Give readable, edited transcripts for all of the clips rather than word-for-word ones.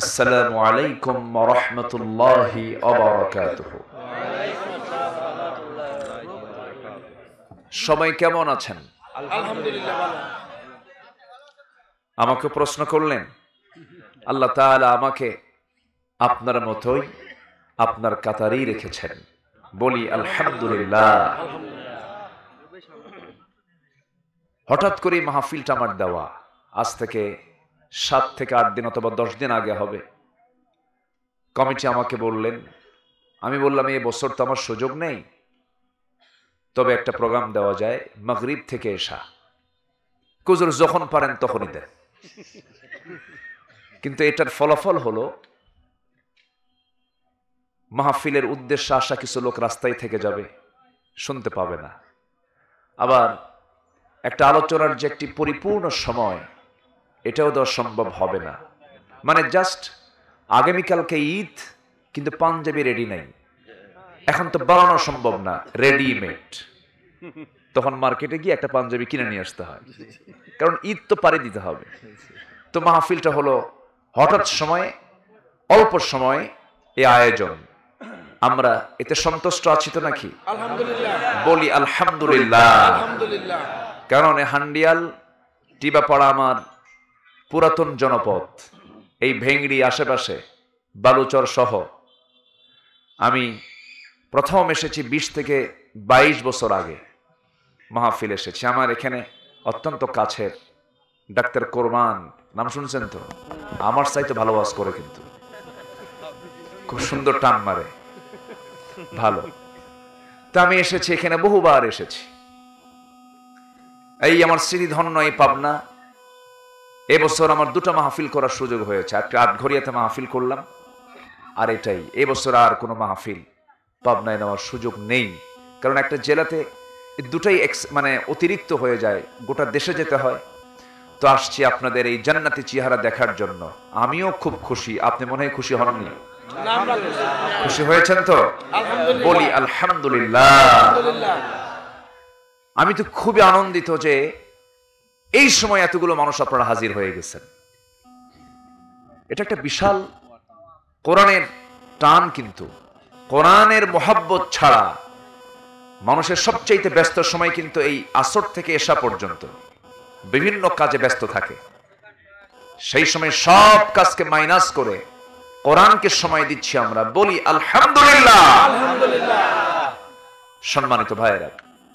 আসসালামু আলাইকুম ওয়া রাহমাতুল্লাহি ওয়া বারাকাতুহু। সবাই কেমন আছেন? আলহামদুলিল্লাহ ভালো। আমাকে প্রশ্ন করলেন, আল্লাহ তাআলা আমাকে আপনার মতোই আপনার কাতারেই রেখেছেন। বলি আলহামদুলিল্লাহ। হঠাৎ করে মাহফিলটা আমার দেওয়া, আজ থেকে 7 থেকে 8 দিন অথবা 10 দিন আগে হবে। কমিটি আমাকে বললেন, আমি বললাম এই বছর তো আমার সুযোগ নেই, তবে একটা প্রোগ্রাম দেওয়া যায় মাগরিব থেকে এশা, হুজুর যখন পারেন তখনই দেন। কিন্তু এটার ফলাফল হলো মাহফিলের উদ্দেশ্যে আসা কিছু লোক রাস্তায় থেকে যাবে, শুনতে পাবে না। আবার একটা আলোচনার যে একটি পরিপূর্ণ সময়, এটাও দেওয়া সম্ভব হবে না। মানে জাস্ট আগামীকালকে ঈদ, কিন্তু পাঞ্জাবি রেডি নাই, এখন তো বানানো সম্ভব না, রেডিমেড। তখন মার্কেটে গিয়ে একটা পাঞ্জাবি কিনে নিয়ে আসতে হয়, কারণ ঈদ তো পাড়ি দিতে হবে। তো মাহফিলটা হলো হঠাৎ সময়ে, অল্প সময় এই আয়োজন। আমরা এতে সন্তুষ্ট আছি তো নাকি? আলহামদুলিল্লাহ। বলি আলহামদুলিল্লাহ। আলহামদুলিল্লাহ। কারণ হান্ডিয়াল টিবাপাড়া আমার পুরাতন জনপদ, এই ভেঙ্গড়ি আশেপাশে বালুচর সহ আমি প্রথম এসেছি 20 থেকে 22 বছর আগে মাহফিল এসেছি। আমার এখানে অত্যন্ত কাছের ডাক্তার কোরবান, নাম শুনছেন তো? আমার চাইতে ভালো ওয়াজ করে, কিন্তু খুব সুন্দর টান মারে, ভালো। তা আমি এসেছি এখানে, বহুবার এসেছি। এই আমার স্মৃতিধন্য এই পাবনা, এবছর আমার 2টা মাহফিল করার সুযোগ হয়েছে। একটা আটঘরিয়াতে মাহফিল করলাম, আর এটাই। এবছর আর কোনো মাহফিল পাবনায় নেওয়ার সুযোগ নেই, কারণ একটা জেলাতে দুটাই মানে অতিরিক্ত হয়ে যায়, গোটা দেশে যেতে হয়। তো আসছি আপনাদের এই জান্নাতি চেহারা দেখার জন্য। আমিও খুব খুশি, আপনি মনে হয় খুশি হননি? খুশি হয়েছেন তো? বলি আলহামদুলিল্লাহ। আমি তো খুবই আনন্দিত যে এই সময় এতগুলো মানুষ আপনারা হাজির হয়ে গেছেন। এটা একটা বিশাল কোরআনের টান, কিন্তু কোরআনের মোহাব্বত ছাড়া মানুষের সবচাইতে ব্যস্ত সময় কিন্তু এই আসর থেকে এশা পর্যন্ত বিভিন্ন কাজে ব্যস্ত থাকে। সেই সময় সব কাজকে মাইনাস করে কোরআনকে সময় দিচ্ছি আমরা। বলি আলহামদুলিল্লাহ। সম্মানিত ভাইয়েরা,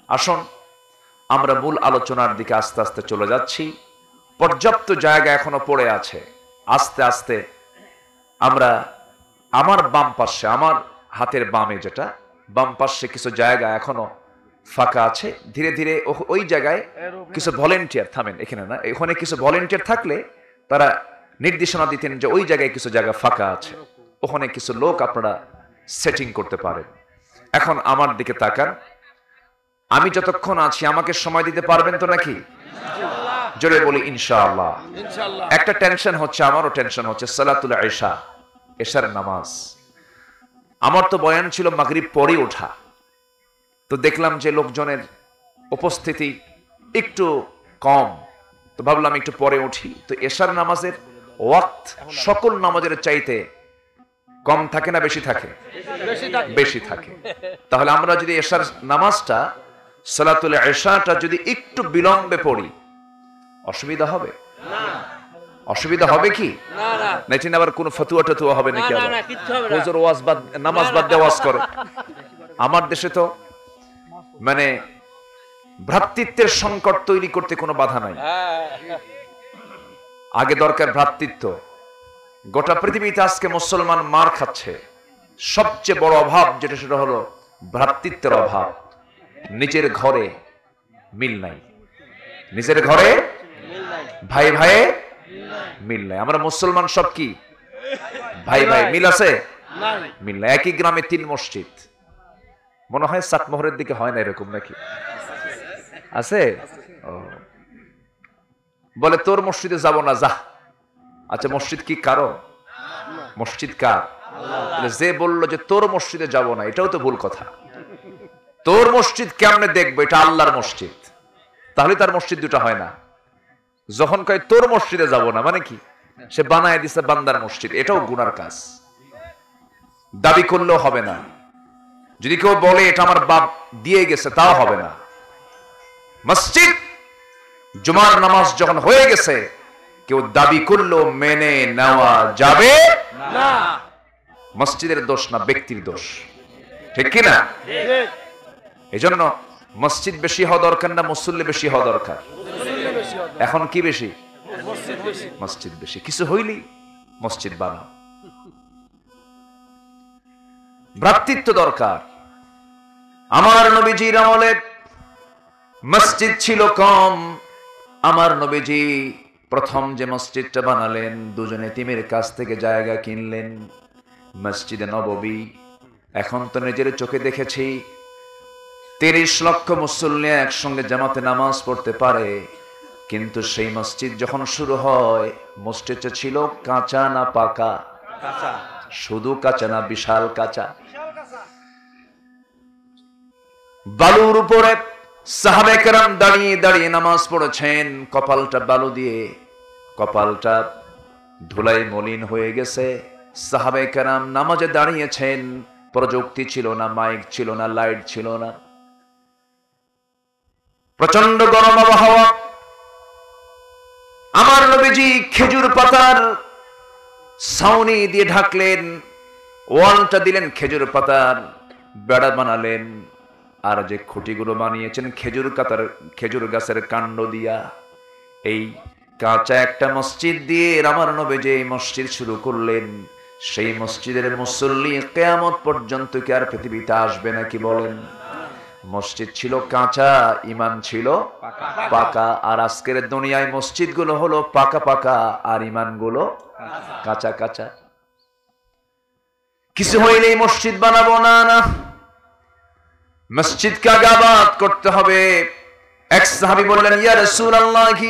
আসুন আমরা মূল আলোচনার দিকে আস্তে আস্তে চলে যাচ্ছি। পর্যাপ্ত জায়গা এখনো পড়ে আছে। আস্তে আস্তে আমরা আমার বাম পাশে, আমার হাতের বামে যেটা বাম পাশে কিছু জায়গা এখনো ফাঁকা আছে। ধীরে ধীরে ওই জায়গায় কিছু ভলেন্টিয়ার, থামেন এখানে না, ওখানে কিছু ভলেন্টিয়ার থাকলে তারা নির্দেশনা দিতেন যে ওই জায়গায় কিছু জায়গা ফাঁকা আছে, ওখানে কিছু লোক আপনারা সেটিং করতে পারেন। এখন আমার দিকে তাকান, আমি যতক্ষণ আছি আমাকে সময় দিতে পারবেন তো নাকি? জোরে বলি ইনশাআল্লাহ। একটা টেনশন হচ্ছে, আমারও টেনশন হচ্ছে, সালাতুল ইশা, এশার নামাজ। আমার তো বয়ান ছিল মাগরিব পরে ওঠা, তো দেখলাম যে লোকজনের উপস্থিতি একটু কম, তো ভাবলাম একটু পরে উঠি। তো এশার নামাজের ওয়াক্ত সকল নামাজের চাইতে কম থাকে না বেশি থাকে? বেশি থাকে। তাহলে আমরা যদি এশার নামাজটা, সালাতুল ইশাটা যদি একটু বিলম্বে পড়ি, অসুবিধা হবে? অসুবিধা হবে কি? না এটা আবার কোন ফতুয়া টতুয়া হবে নাকি? হুজুর ওয়াজ বাদ, নামাজ বাদ দিয়ে ওয়াজ করে। আমার দেশে তো মানে ভ্রাতৃত্বের সংকট তৈরি করতে কোনো বাধা নাই। আগে দরকার ভ্রাতৃত্ব। গোটা পৃথিবীতে আজকে মুসলমান মার খাচ্ছে, সবচেয়ে বড় অভাব যেটা, সেটা হলো ভ্রাতৃত্বের অভাব। নিজের ঘরে মিল নাই, নিজের ঘরে ভাই ভাইয়ে মিল নাই। আমরা মুসলমান সব কি ভাই ভাই, মিল আছে? মিল নাই। একই গ্রামে 3 মসজিদ, মনে হয় সাতমোহরের দিকে হয় না এরকম নাকি? আছে? বলে তোর মসজিদে যাব না, যা। আচ্ছা মসজিদ কি কারো? মসজিদ কার? যে বললো যে তোর মসজিদে যাব না, এটাও তো ভুল কথা। তোর মসজিদ কেমনে দেখবো? এটা আল্লাহর মসজিদ, তাহলে তার মসজিদ দুটা হয় না। যখন কয় তোর মসজিদে যাব না, মানে কি? সে বানায় দিছে বান্দার মসজিদ, এটাও গুনার কাজ। দাবি করলেও হবে না। যদি কেউ বলে এটা আমার বাপ দিয়ে গেছে, তাও হবে না। মসজিদ জুমার নামাজ যখন হয়ে গেছে, কেউ দাবি করলেও মেনে নেওয়া যাবে না। মসজিদের দোষ না, ব্যক্তির দোষ, ঠিক কিনা? এই জন্য মসজিদ বেশি হওয়া দরকার না মুসল্লি বেশি হওয়া দরকার? এখন কি বেশি? মসজিদ বেশি। কিছু হইলি মসজিদ বানাও। ভ্রাতৃত্ব দরকার। আমার নবীজির আমলে মসজিদ ছিল কম। আমার নবীজি প্রথম যে মসজিদটা বানালেন, দুজন এতিমের কাছ থেকে জায়গা কিনলেন, মসজিদে নববী। এখন তো নিজের চোখে দেখেছি 30 লক্ষ মুসল্লি একসঙ্গে জামাতে নামাজ পড়তে পারে, কিন্তু সেই মসজিদ যখন শুরু হয়, মসজিদটা ছিল কাঁচা না পাকা? শুধু কাঁচা না বিশাল কাঁচা? বালুর উপরে সাহাবে কেরাম দাঁড়িয়ে দাঁড়িয়ে নামাজ পড়েছেন, কপালটা বালু দিয়ে, কপালটা ধুলাই মলিন হয়ে গেছে। সাহাবে কেরাম নামাজে দাঁড়িয়েছেন, প্রযুক্তি ছিল না, মাইক ছিল না, লাইট ছিল না, প্রচন্ড গরম আবহাওয়া। আমার নবীজি খেজুর পাতার ছাউনি দিয়ে ঢাকলেন, ওয়ালটা দিলেন খেজুর পাতার, বেড়া বানালেন, আর যে খুঁটিগুলো বানিয়েছেন খেজুর গাছের কাণ্ড দিয়া। এই কাঁচা একটা মসজিদ দিয়ে আমার নবীজি এই মসজিদ শুরু করলেন। সেই মসজিদের মুসল্লি কিয়ামত পর্যন্ত কি আর পৃথিবীতে আসবে নাকি বলেন? মসজিদ ছিল কাঁচা, ইমান ছিল পাকা। আর আজকের দুনিয়ায় মসজিদগুলো হলো পাকা পাকা, আর ইমানগুলো কাঁচা কাঁচা। কিছু হইলেই মসজিদ বানাবো না, না, মসজিদকে আবাদ করতে হবে। এক সাহাবী বললেন, ইয়া রাসূলুল্লাহ,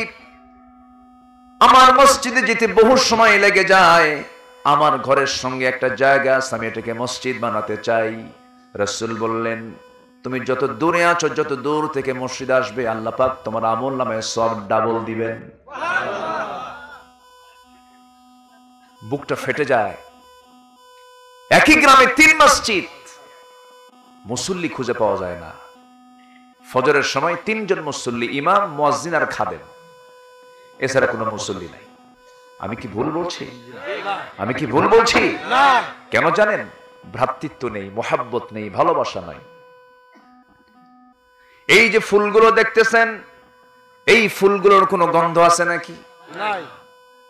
আমার মসজিদে যেতে বহু সময় লেগে যায়, আমার ঘরের সঙ্গে একটা জায়গা আছে, আমি এটাকে মসজিদ বানাতে চাই। রাসূল বললেন, তুমি যত দূরে আছো, যত দূর থেকে মসজিদ আসবে, আল্লাহ পাক তোমার আমল নামায় সব ডাবল দিবেন। বুকটা ফেটে যায়। একই গ্রামে 3 মসজিদ, মুসল্লি খুঁজে পাওয়া যায় না। ফজরের সময় 3 জন মুসল্লি, ইমাম, মুয়াজ্জিন আর খাদেম, এছাড়া কোনো মুসল্লি নাই। আমি কি ভুল বলছি? আমি কি ভুল বলছি? কেন জানেন? ভ্রাতৃত্ব নেই, মোহাব্বত নেই, ভালোবাসা নাই। এই যে ফুলগুলো দেখতেছেন, এই ফুলগুলোর কোনো গন্ধ আছে নাকি? নাই।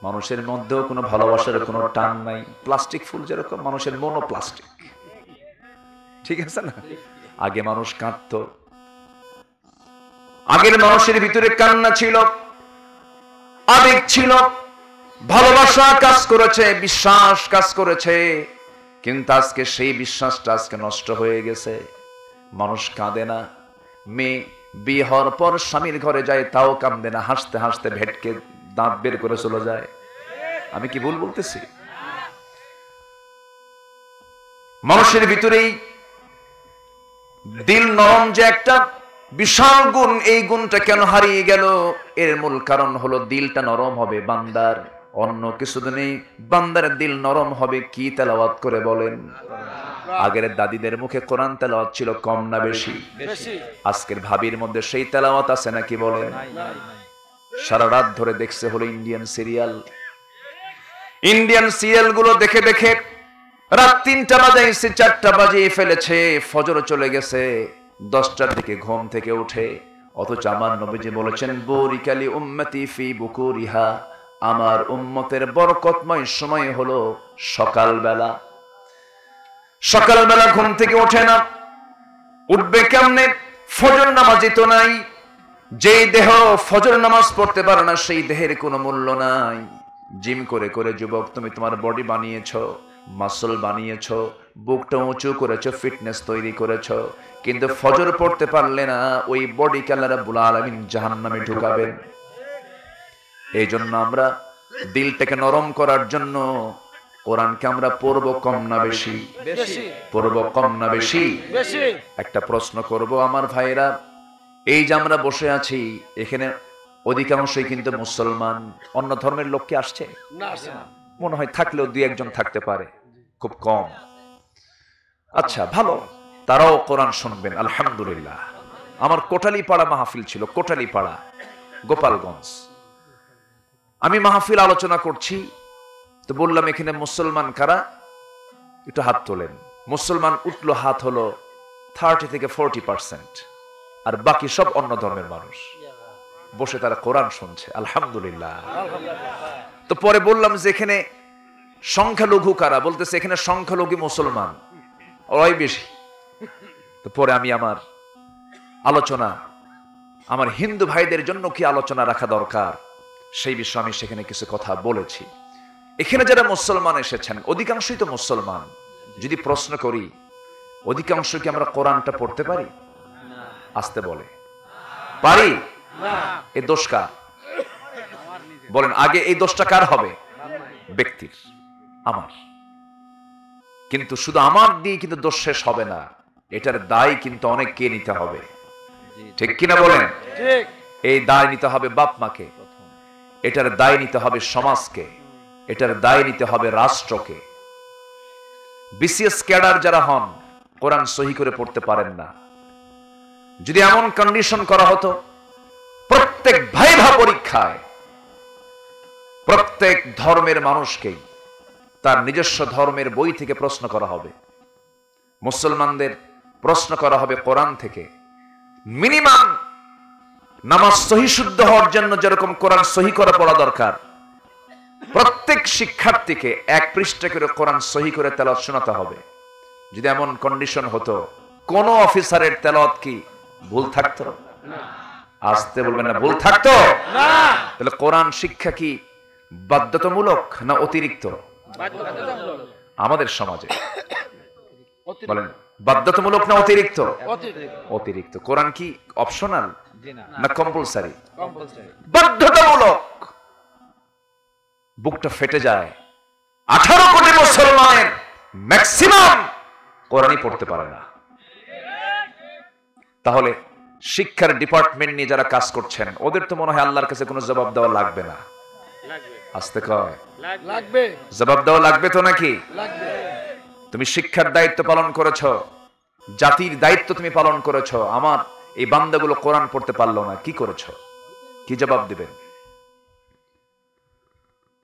মানুষের মধ্যেও কোনো ভালোবাসার কোনো টান নাই। প্লাস্টিক ফুল যেরকম, মানুষের মনও প্লাস্টিক, ঠিক আছে না? আগে মানুষ কাঁদতো, আগের মানুষের ভিতরে কান্না ছিল, আবেগ ছিল, ভালোবাসা কাজ করেছে, বিশ্বাস কাজ করেছে। কিন্তু আজকে সেই বিশ্বাসটা আজকে নষ্ট হয়ে গেছে। মানুষ কাঁদে না। মেয়ে বিয়ে হওয়ার পর স্বামীর ঘরে যায়, তাও কাঁদে না, হাসতে হাসতে ভেটকে দাঁত বের করে চলে যায়। আমি কি ভুল বলতেছি? মানুষের ভিতরেই দিল নরম যে একটা বিশাল গুণ, এই গুণটা কেন হারিয়ে গেল? এর মূল কারণ হলো দিলটা নরম হবে বান্দার, অন্য কিছু নেই। বান্দার দিল নরম হবে কি তেলাওয়াত করে বলেন? আগের দাদিদের মুখে কোরআন তেলাওয়াত ছিল কম না বেশি? আজকের ভাবির মধ্যে সেই তেলাওয়াত আছে নাকি বলেন? সারা রাত ধরে দেখছে হলো ইন্ডিয়ান সিরিয়াল। ইন্ডিয়ান সিরিয়াল গুলো দেখে দেখে রাত 3টা বাজাইছে, 4টা বাজিয়ে ফেলেছে, ফজর চলে গেছে, 10টার দিকে ঘুম থেকে উঠে। অথচ আমার নবীজি বলেছেন, বুরিকালি উম্মতি ফি বুকুরিহা, আমার উম্মতের বরকতময় সময় হলো সকালবেলা। সকালবেলা ঘুম থেকে ওঠে না, উঠবে কেমনে? ফজর নামাজই তো নাই। যেই দেহ ফজর নামাজ পড়তে পারে না, সেই দেহের কোনো মূল্য নাই। জিম করে করে যুবক তুমি তোমার বডি বানিয়েছো, মাসল বানিয়েছো, বুকটা উঁচু করেছো, ফিটনেস তৈরি করেছো, কিন্তু ফজর পড়তে পারলে না, ওই বডি কে আল্লাহ রাব্বুল আলামিন জাহান্নামে ঢুকাবেন। এই জন্য আমরা দিলটাকে নরম করার জন্য কোরআনকে আমরা পড়ব কম না বেশি? পড়ব কম না বেশি? একটা প্রশ্ন করব আমার ভাইরা, এই যে আমরা বসে আছি, এখানে অধিকাংশই কিন্তু মুসলমান। অন্য ধর্মের লোক কি আসছে? না, আসছে না। মনে হয় থাকলেও দুই একজন থাকতে পারে, খুব কম। আচ্ছা, ভালো, তারাও কোরআন শুনবেন আলহামদুলিল্লাহ। আমার কোটালীপাড়া মাহফিল ছিল, কোটালীপাড়া, গোপালগঞ্জ। আমি মাহফিল আলোচনা করছি, তো বললাম এখানে মুসলমান কারা, একটু হাত তোলেন। মুসলমান উঠলো, হাত হলো 30 থেকে 40%, আর বাকি সব অন্য ধর্মের মানুষ বসে তারা কোরআন শুনছে আলহামদুলিল্লাহ। তো পরে বললাম যে এখানে সংখ্যালঘু কারা, বলতেছে এখানে সংখ্যালঘু মুসলমান, ওরাই বেশি। তো পরে আমি আমার আলোচনা, আমার হিন্দু ভাইদের জন্য কি আলোচনা রাখা দরকার, সেই বিষয়ে আমি সেখানে কিছু কথা বলেছি। এখানে যারা মুসলমান এসেছেন অধিকাংশই তো মুসলমান। যদি প্রশ্ন করি অধিকাংশ কি আমরা কোরআনটা পড়তে পারি? আসতে বলে পারি? এই দোষ কার? বলেন আগে, এই দোষটা কার হবে? ব্যক্তির, আমার। কিন্তু শুধু আমার দিয়ে কিন্তু দোষ শেষ হবে না, এটার দায় কিন্তু অনেককে নিতে হবে, ঠিক কিনা বলেন? ঠিক। এই দায় নিতে হবে বাপ মাকে, এটার দায় নিতে হবে সমাজকে, এটার দায় নিতে হবে রাষ্ট্রকে। বিসিএস ক্যাডার যারা হন, কোরআন সহি করে পড়তে পারেন না, যদি এমন কন্ডিশন করা হতো প্রত্যেক ভাইভা পরীক্ষায় প্রত্যেক ধর্মের মানুষকেই তার নিজস্ব ধর্মের বই থেকে প্রশ্ন করা হবে, মুসলমানদের প্রশ্ন করা হবে কোরআন থেকে। মিনিমাম নামাজ সহি শুদ্ধ হওয়ার জন্য যেরকম কোরআন সহি করে পড়া দরকার, প্রত্যেক শিক্ষার্থীকে 1 পৃষ্ঠা করে কোরআন সহি করে তেলাওয়াত শোনাতে হবে। যদি এমন কন্ডিশন হতো, কোন অফিসারের তেলাওয়াত কি ভুল থাকতো? আসতে বলবেন না, ভুল থাকতো না। তাহলে কোরআন শিক্ষা কি বাধ্যতামূলক না অতিরিক্ত? আমাদের সমাজে বলেন বাধ্যতামূলক না অতিরিক্ত? অতিরিক্ত। কোরআন কি অপশনাল না কম্পালসারি? বাধ্যতামূলক। বুকটা ফেটে যায়। 18 কোটি মুসলমানের ম্যাক্সিমাম কোরআনই পড়তে পারে না। তাহলে শিক্ষার ডিপার্টমেন্ট নিয়ে যারা কাজ করছেন ওদের তো মনে হয় আল্লাহর কাছে কোনো জবাব দেওয়া লাগবে না। আসতে কয় লাগবে, জবাব দেওয়া লাগবে তো নাকি? লাগবে। তুমি শিক্ষার দায়িত্ব পালন করেছো, জাতির দায়িত্ব তুমি পালন করেছো, আমার এই বান্দাগুলো কোরআন পড়তে পারলো না, কি করেছো? কি জবাব দিবেন?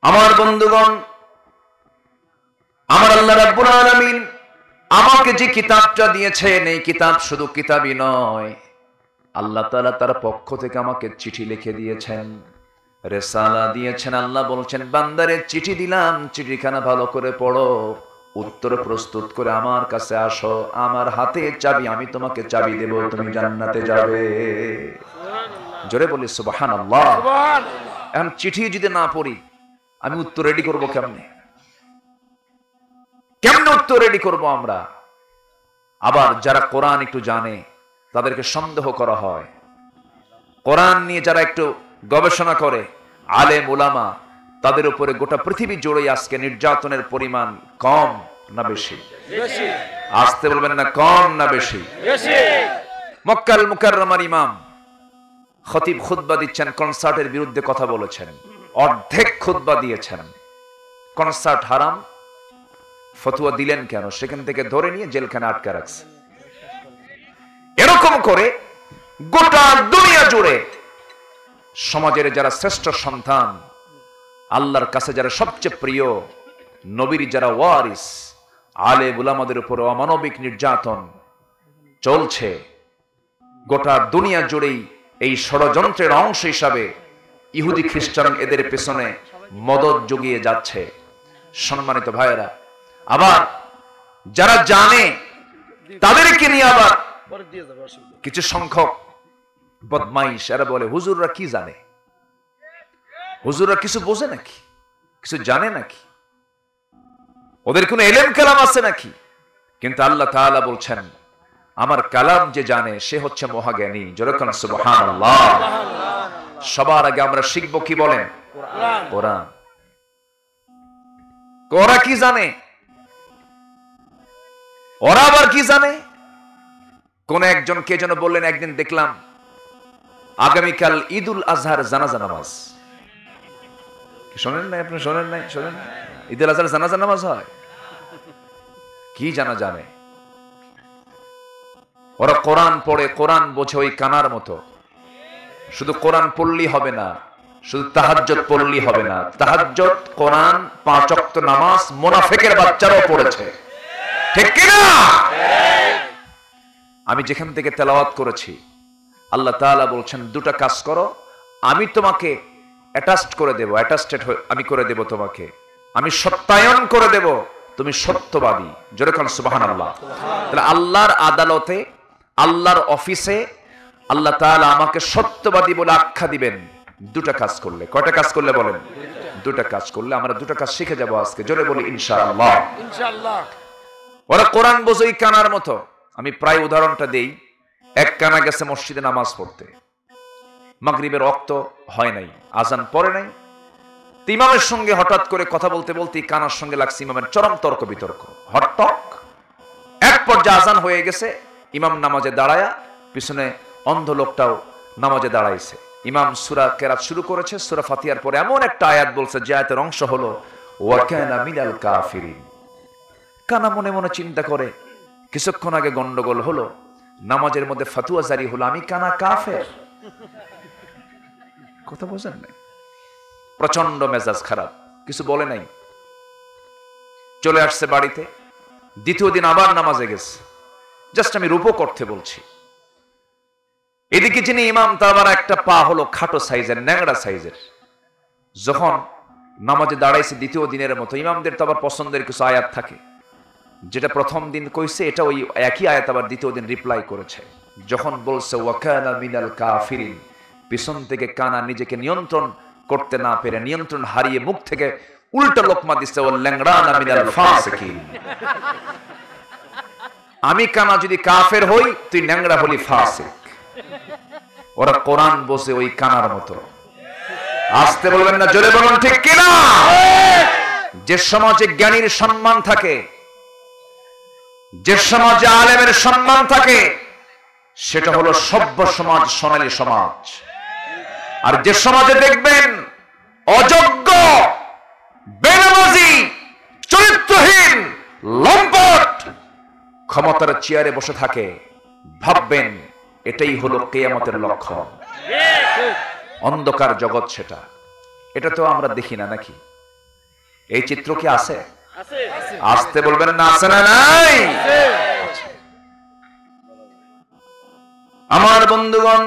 আমার বন্ধুগণ, আমার আল্লাহ রাব্বুল আলামিন আমাকে যে কিতাবটা দিয়েছেন, এই কিতাব শুধু কিতাবই নয়, আল্লাহ তাআলা তার পক্ষ থেকে আমাকে চিঠি লিখে দিয়েছেন, রিসালা দিয়েছেন। আল্লাহ বলছেন, বান্দারে চিঠি দিলাম, চিঠিখানা ভালো করে পড়ো, উত্তর প্রস্তুত করে আমার কাছে আসো, আমার হাতে চাবি, আমি তোমাকে চাবি দেব, তুমি জান্নাতে যাবে। জোরে বলি সুবহানাল্লাহ। এখন চিঠি যদি না পড়ি আমি উত্তর রেডি করব কেমনে? কেমনে উত্তর রেডি করব আমরা? আবার যারা কোরআন একটু জানে তাদেরকে সন্দেহ করা হয়। কোরআন নিয়ে যারা একটু গবেষণা করে, আলেম উলামা, তাদের উপরে গোটা পৃথিবী জুড়ে আজকে নির্যাতনের পরিমাণ কম না বেশি? বেশি। আসতে বলবেন না, কম না বেশি? বেশি। মক্কাল মুকাররমার ইমাম খতিব খুতবা দিচ্ছেন, কনসার্টের বিরুদ্ধে কথা বলেছেন, অর্ধেক খুতবা দিয়েছেন, কনসার্ট হারাম, ফতোয়া দিলেন কেন? সেখান থেকে ধরে নিয়ে জেলখানে আটকে রাখছে। এরকম করে গোটা দুনিয়া জুড়ে সমাজের যারা শ্রেষ্ঠ সন্তান, আল্লাহর কাছে যারা সবচেয়ে প্রিয়, নবীর যারা ওয়ারিস, আলেম উলামাদের উপর অমানবিক নির্যাতন চলছে। গোটা দুনিয়া জুড়েই এই ষড়যন্ত্রের অংশ হিসাবে ইহুদি খ্রিস্টান এদের পেছনে মদদ জুগিয়ে যাচ্ছে। সম্মানিত ভাইয়েরা, আবার যারা জানে তাদেরকে নিয়ে আবার কিছু সংখ্যক বদমাইশ এরা বলে, হুজুররা কি জানে? হুজুররা কিছু বোঝে নাকি? কিছু জানে নাকি? ওদের কোনো এলেম কালাম আছে নাকি? কিন্তু আল্লাহ তাআলা বলছেন, আমার কালাম যে জানে সে হচ্ছে মহাজ্ঞানী। যেরকম সুবহানাল্লাহ। সবার আগে আমরা শিখবো কি বলেন? কোরআন। ওরা কি জানে? ওরা আবার কি জানে? কোন একজন কে যেন বললেন, একদিন দেখলাম আগামীকাল ঈদুল আজহার জানাজা নামাজ। শোনেন নাই আপনি? শোনেন নাই? শোনেন, ঈদুল আজহার জানাজা নামাজ হয়। কি জানা জানে? ওরা কোরআন পড়ে, কোরআন বোঝে ওই কানার মতো। শুধু কোরআন পড়লেই হবে না, শুধু তাহাজ্জুদ পড়লেই হবে না। তাহাজ্জুদ, কোরআন, 5 ওয়াক্ত নামাজ মুনাফিকের বাচ্চারাও পড়েছে, ঠিক কি না? আমি যেখান থেকে তেলাওয়াত করেছি, আল্লাহ তাআলা বলছেন দুটা কাজ করো, আমি তোমাকে অ্যাটাচড করে দেব, অ্যাটাচড আমি করে দেব তোমাকে, আমি সত্যায়ন করে দেব, তুমি সত্যবাদী। জোরে কোন সুবহানাল্লাহ। তাহলে আল্লাহর আদালতে, আল্লাহর অফিসে আল্লাহ তাআলা আমাকে সত্যবাদী বলে আখ্যা দিবেন দুটা কাজ করলে। কয়টা কাজ করলে বলেন? দুটা কাজ করলে। আমরা দুটা কাজ শিখে যাব আজকে। জোরে বলি ইনশাআল্লাহ। ইনশাআল্লাহ। ওরা কোরআন বোঝেই কানার মতো। আমি প্রায় উদাহরণটা দেই। এক কানা গেছে মসজিদে নামাজ পড়তে, মাগরিবের ওয়াক্ত হয় নাই, আজান পড়ে নাই। ইমামের সঙ্গে হঠাৎ করে কথা বলতে বলতে কানার সঙ্গে লাগছে ইমামের চরম তর্ক বিতর্ক, হট্টক। এক পর্যায়ে আজান হয়ে গেছে, ইমাম নামাজে দাঁড়ায়া, পিছনে অন্ধ লোকটাও নামাজে দাঁড়াইছে। ইমাম সূরা কেরাত শুরু করেছে, সূরা ফাতিহার পরে এমন একটা আয়াত বলছে যে আয়াতের অংশ হলো ওয়া কানা মিনাল কাফিরিন। কানা মনে মনে চিন্তা করে, কিছুক্ষণ আগে গন্ডগোল হলো, নামাজের মধ্যে ফতোয়া জারি হলো, আমি কানা কাফের। কথা বোঝেন নাই? প্রচন্ড মেজাজ খারাপ, কিছু বলে নাই, চলে আসছে বাড়িতে। দ্বিতীয় দিন আবার নামাজে গেছে। জাস্ট আমি রূপক করতে বলছি। এদিকে যিনি ইমাম, তার আবার একটা পা হলো খাটো সাইজের, ন্যাংরা সাইজের। যখন নামাজে দাঁড়াইছে দ্বিতীয় দিনের মতো, ইমামদের তো আবার পছন্দের কিছু আয়াত থাকে, যেটা প্রথম দিন কইছে এটা ওই একই আয়াত আবার দ্বিতীয় দিন রিপ্লাই করেছে। যখন বলছে ওয়া কানা মিনাল কাফিরিন, পিছন থেকে কানা নিজেকে নিয়ন্ত্রণ করতে না পেরে, নিয়ন্ত্রণ হারিয়ে মুখ থেকে উল্টা লোকমা দিচ্ছে, ওয়াল ল্যাংড়ানা মিনাল ফাসিকিন। আমি কানা যদি কাফের হই, তুই ল্যাংড়া হলি ফাসিক। ওরা কোরআন বসে ওই কানার মতো। আসতে বলবেন না, জোরে বলুন ঠিক কিনা? যে সমাজে জ্ঞানীর সম্মান থাকে, যে সমাজে আলেমের সম্মান থাকে, সেটা হলো সভ্য সমাজ, সোনালী সমাজ। আর যে সমাজে দেখবেন অযোগ্য, বেনামাজি, চরিত্রহীন, লম্পট ক্ষমতার চেয়ারে বসে থাকে, ভাববেন এটাই হলো কিয়ামতের লক্ষণ। অন্ধকার জগৎ সেটা। এটা তো আমরা দেখি না নাকি? এই চিত্র কি আছে? আসতে বলবেন না, আছে না নাই? আমার বন্ধুগণ,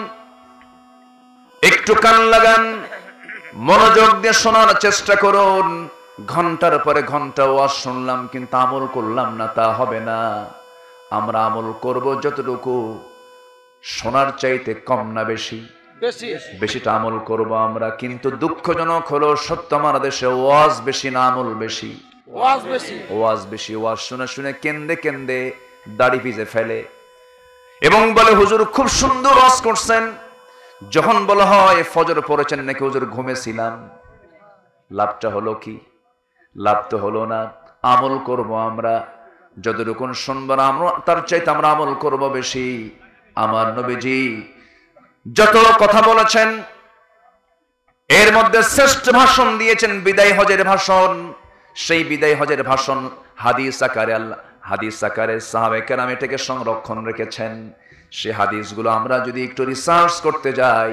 একটু কান লাগান, মনোযোগ দিয়ে শোনার চেষ্টা করুন। ঘন্টার পরে ঘন্টা ওয়াজ শুনলাম কিন্তু আমল করলাম না, তা হবে না। আমরা আমল করব যতটুকু, শোনার চাইতে কম না বেশি? বেশিটা আমল করব আমরা। কিন্তু দুঃখজনক হলো সত্য, আমাদের দেশে ওয়াজ বেশি না আমল বেশি? ওয়াজ বেশি। ওয়াজ বেশি। ওয়াজ শুনে শুনে কেন্দে কেন্দে দাড়ি ভিজে ফেলে এবং বলে হুজুর খুব সুন্দর ওয়াজ করছেন। যখন বলা হয় ফজর পড়েছেন নাকি, হুজুর ঘুমেছিলাম। লাভটা হলো কি? লাভ তো হলো না। আমল করব আমরা যতটুকু শুনবো না, আমরা তার চাইতে আমরা আমল করব বেশি। আমার নবীজি যত কথা বলেছেন, এর মধ্যে শ্রেষ্ঠ ভাষণ দিয়েছেন বিদায় হজের ভাষণ। সেই বিদায় হজের ভাষণ হাদিস আকারে, হাদিস আকারে সাহাবায়ে কেরাম এটাকে সংরক্ষণ রেখেছেন। সেই হাদিসগুলো আমরা যদি একটু রিসার্চ করতে যাই,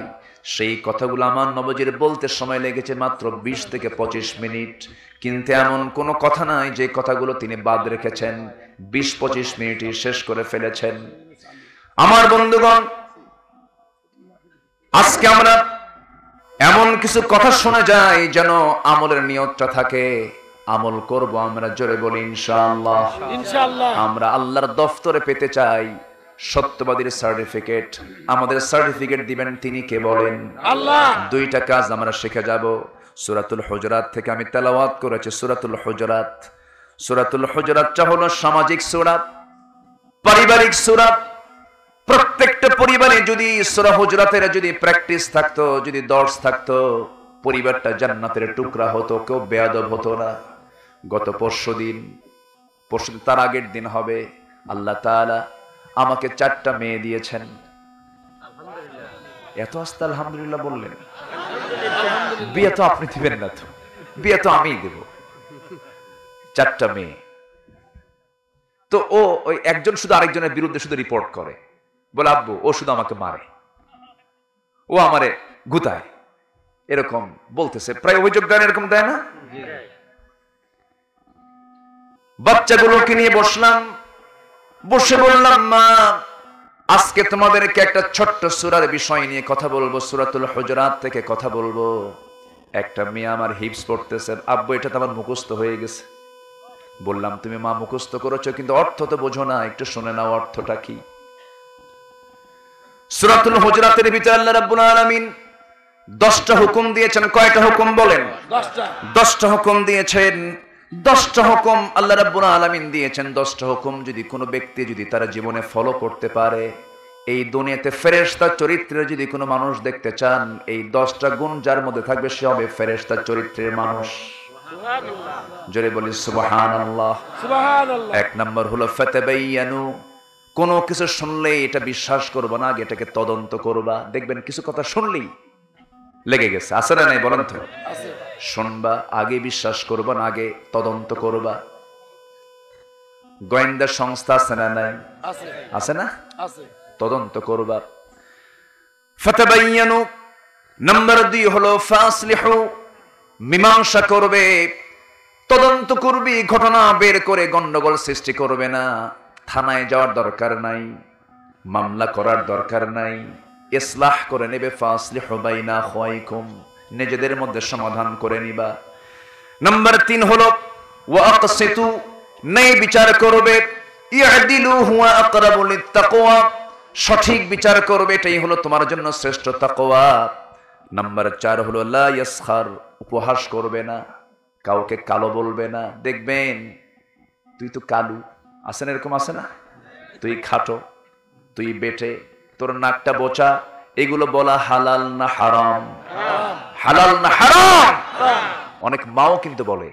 সেই কথাগুলো আমার নবীজির বলতে সময় লেগেছে মাত্র 20 থেকে 25 মিনিট। কিন্তু এমন কোনো কথা নাই যে কথাগুলো তিনি বাদ রেখেছেন, 20-25 মিনিটই শেষ করে ফেলেছেন। আমার বন্ধুগণ, আজকে আমরা এমন কিছু কথা শোনা যায় যেন আমলের নিয়তটা থাকে। আমল করব আমরা, জোরে বলি ইনশাআল্লাহ। ইনশাআল্লাহ। আমরা আল্লাহর দফতরে পেতে চাই সত্যবাদীর সার্টিফিকেট। আমাদের সার্টিফিকেট দিবেন তিনি, কে বলেন? আল্লাহ। দুইটা কাজ আমরা শিখে যাব। সূরাতুল হুজুরাত থেকে আমি তেলাওয়াত করেছি। সূরাতুল হুজুরাত, সূরাতুল হুজুরাতটা হলো সামাজিক সূরা, পারিবারিক সূরা। প্রত্যেকটা পরিবারে যদি সূরা হুজুরাতের যদি প্র্যাকটিস থাকতো, যদি দর্শ থাকতো, পরিবারটা জান্নাতের টুকরা হতো, কেউ বেয়াদব হতো না। গত পরশুদিন তার আগের দিন হবে, আল্লাহ তাআলা আমাকে 4টা মেয়ে দিয়েছেন। এত আস্তে আলহামদুলিল্লাহ বললেন? বিয়ে তো আপনি দিবেন না, তো বিয়ে তো আমিই দেব। 4টা মেয়ে। তো ও ওই একজন শুধু আরেকজনের বিরুদ্ধে শুধু রিপোর্ট করে, বলে আব্বু ও শুধু আমাকে মারে, ও আমারে গুতায়, এরকম বলতেছে। প্রায় অভিযোগ দেন, এরকম দেয় না? বাচ্চাগুলোকে নিয়ে বসলাম, বসে বললাম মা আজকে তোমাদেরকে একটা ছোট্ট সূরার বিষয় নিয়ে কথা বলবো, সূরাতুল হুজুরাত থেকে কথা বলবো। একটা মেয়ে আমার হিপস পড়তেছে, আব্বু এটা তো আমার মুখস্থ হয়ে গেছে। বললাম তুমি মা মুখস্থ করেছো কিন্তু অর্থ তো বোঝো না, একটু শুনে নাও অর্থটা কি। সূরাতুল হুজুরাতের ভিতরে আল্লাহ রাব্বুল আলামিন 10টা হুকুম দিয়েছেন। কয়টা হুকুম বলেন? 10টা হুকুম দিয়েছেন। 10টা হুকুম আল্লাহ রাব্বুল আলামিন দিয়েছেন। 10টা হুকুম যদি কোনো ব্যক্তি যদি তার জীবনে ফলো করতে পারে, এই দুনিয়াতে ফেরেশতা চরিত্রের যদি কোনো মানুষ দেখতে চান, এই 10টা গুণ যার মধ্যে থাকবে সে হবে ফেরেশতা চরিত্রের মানুষ। জোরে বলি সুবহানাল্লাহ। সুবহানাল্লাহ। 1 নম্বর হলো ফাতাবায়ানু, কোনো কিছু শুনলেই এটা বিশ্বাস করবা না, আগে এটাকে তদন্ত করবা। দেখবেন কিছু কথা শুনলেই লেগে গেছে, আছে না নাই বলেন তো? আছে। শুনবা, আগে বিশ্বাস করবা না, আগে তদন্ত করবা। গোয়েন্দা সংস্থা আছে না নাই? আছে। আছে না? আছে। তদন্ত করবা। ফাতাবায়ানু। নাম্বার 2 হলো ফাসলিহু, মীমাংসা করবে, তদন্ত করবি, ঘটনা বের করে গন্ডগোল সৃষ্টি করবে না। থানায় যাওয়ার দরকার নাই, মামলা করার দরকার নাই, ইসলাহ করে নেবে। ফাসলিহু বাইনা আখওয়াইকুম, নিজেদের মধ্যে সমাধান করে নিবা। নাম্বার 3 হলো ওয়া আকসিতু, ন্যায় বিচার করবে। ইয়াদিলু হুয়া আকরাবু লিত্তাকওয়া, সঠিক বিচার করবে, এটাই হলো তোমার জন্য শ্রেষ্ঠ তাকওয়া। নাম্বার 4 হলো লা ইয়াসখার, উপহাস করবে না, কাউকে কালো বলবে না। দেখবেন তুই তো কালু, আছে না এরকম? আছে না? তুই খাটো, তুই বেটে, তোর নাকটা বোচা, এগুলো বলা হালাল না হারাম? হালাল না হারাম? অনেক মাও কিন্তু বলে,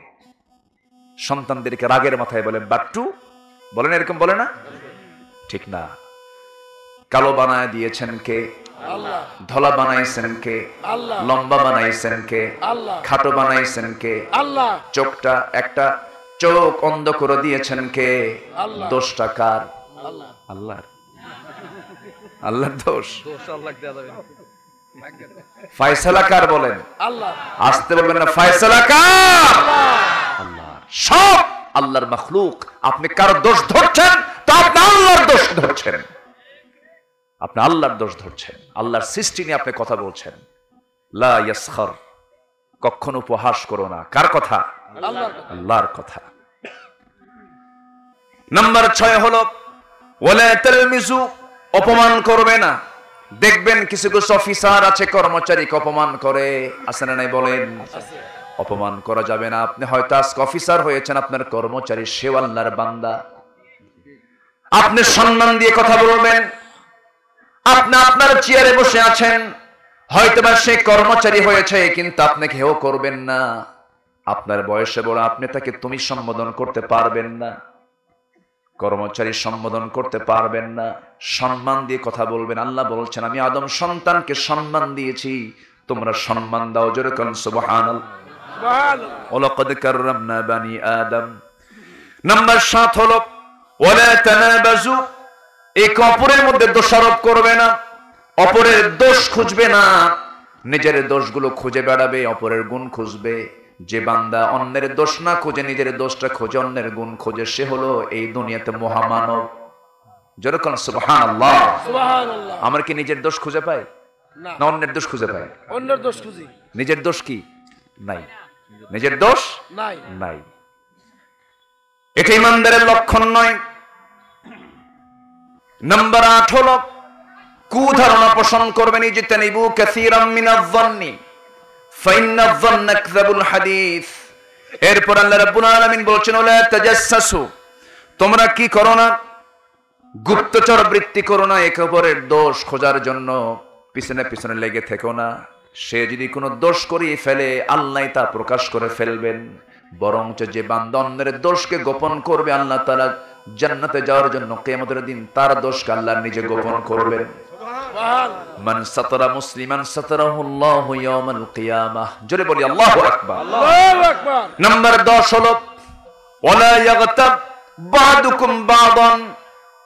সন্তানদেরকে রাগের মাথায় বলে বাট্টু, বলে না এরকম? বলে না? ঠিক না। কালো বানায় দিয়েছেন কে? আল্লাহ। ধলা বানাইছেন কে? আল্লাহ। লম্বা বানাইছেন কে? আল্লাহ। খাটো বানাইছেন কে? আল্লাহ। চোখটা একটা চোখ অন্ধ করে দিয়েছেন কে? আল্লাহ। দোষটা কার? আল্লাহ। আল্লাহর। আল্লাহর দোষ। দোষ আল্লাহ দেয়া যাবে না। ফয়সালা কার বলেন? আল্লাহ। আসতে বলবেন না, ফয়সালা কার? আল্লাহর। সব আল্লাহর মাখলুক। আপনি কারো দোষ ধরছেন তো আপনি আল্লাহর দোষ ধরছেন, আপনি আল্লাহর দোষ ধরছেন। আল্লাহর সৃষ্টি নিয়ে আপনি কথা বলছেন। লা ইয়াসখার, কখনো উপহাস করো না। কার কথা? আল্লাহর কথা। নাম্বার 6 হলো ওয়ালা তালমিজু, অপমান করবে না। দেখবেন কিছু কিছু অফিসার আছে কর্মচারীকে অপমান করে, আছে না নাই বলেন? অপমান করা যাবে না। আপনি হয়তো আজকে অফিসার হয়েছেন, আপনার কর্মচারী সেও আল্লাহর বান্দা, আপনি সম্মান দিয়ে কথা বলবেন। আপনি আপনার চেয়ারে বসে আছেন, হয়তোবা সে কর্মচারী হয়েছে কিন্তু আপনাকে হেও করবেন না। আপনার বয়সে বড়, আপনি তাকে তুমি সম্বোধন করতে পারবেন না, কর্মচারী সম্বোধন করতে পারবেন না। সম্মান দিয়ে কথা বলবেন। আল্লাহ বলছেন আমি আদম সন্তানকে সম্মান দিয়েছি, তোমরা সম্মান দাও। জোরে কোন সুবহানাল্লাহ। ওয়ালাকাদ কাররামনা বানি আদম। নাম্বার 7 হলো ওয়ালা তানাবাজু, একে অপরের মধ্যে দোষারোপ করবে না, অপরের দোষ খুঁজবে না, নিজের দোষগুলো খুঁজে বেড়াবে, অপরের গুণ খুঁজবে। যে বান্দা অন্যের দোষ না খুঁজে নিজের দোষটা খোঁজে, অন্যের গুণ খোঁজে, সে হলো এই দুনিয়াতে মহামানব। যেরকম সুবহানাল্লাহ। সুবহানাল্লাহ। আমরা কি নিজের দোষ খুঁজে পাই না অন্যের দোষ খুঁজে পাই? অন্যের দোষ খুঁজি। নিজের দোষ কি নাই? নিজের দোষ নাই। নাই। এটা ইমানদারের লক্ষণ নয়। নাম্বার 8 হলো কুধারণা পোষণ করবেন। ইজতানিবু কাসীরাম মিনাজ-যন্নি ফাইন্নাজ-যন্না কাযাবুল হাদিস। এরপর আল্লাহ রাব্বুল আলামিন বলছেন ওয়ালা তাজাসসু, তোমরা কি করো না? গুপ্তচর বৃত্তি করো না, একে অপরের দোষ খোঁজার জন্য পিছনে পিছনে লেগে থেকো না। সে যদি কোনো দোষ করিয়ে ফেলে আল্লাহ তা প্রকাশ করে ফেলবেন। বরঞ্চ যে বান্দা অন্যের দোষকে গোপন করবে, আল্লাহ তাআলা জান্নাতে যাওয়ার জন্য কিয়ামতের দিন তার দোষকে আল্লাহ নিজে গোপন করবেন। মান সাতারা মুসলিমান সাতারাহুল্লাহু ইয়াওমাল কিয়ামাহ। জোরে বলি আল্লাহু আকবার। আল্লাহু আকবার। নাম্বার 10 হলো ওয়ালা ইয়াগতাব বা'দুকুম বা'দান,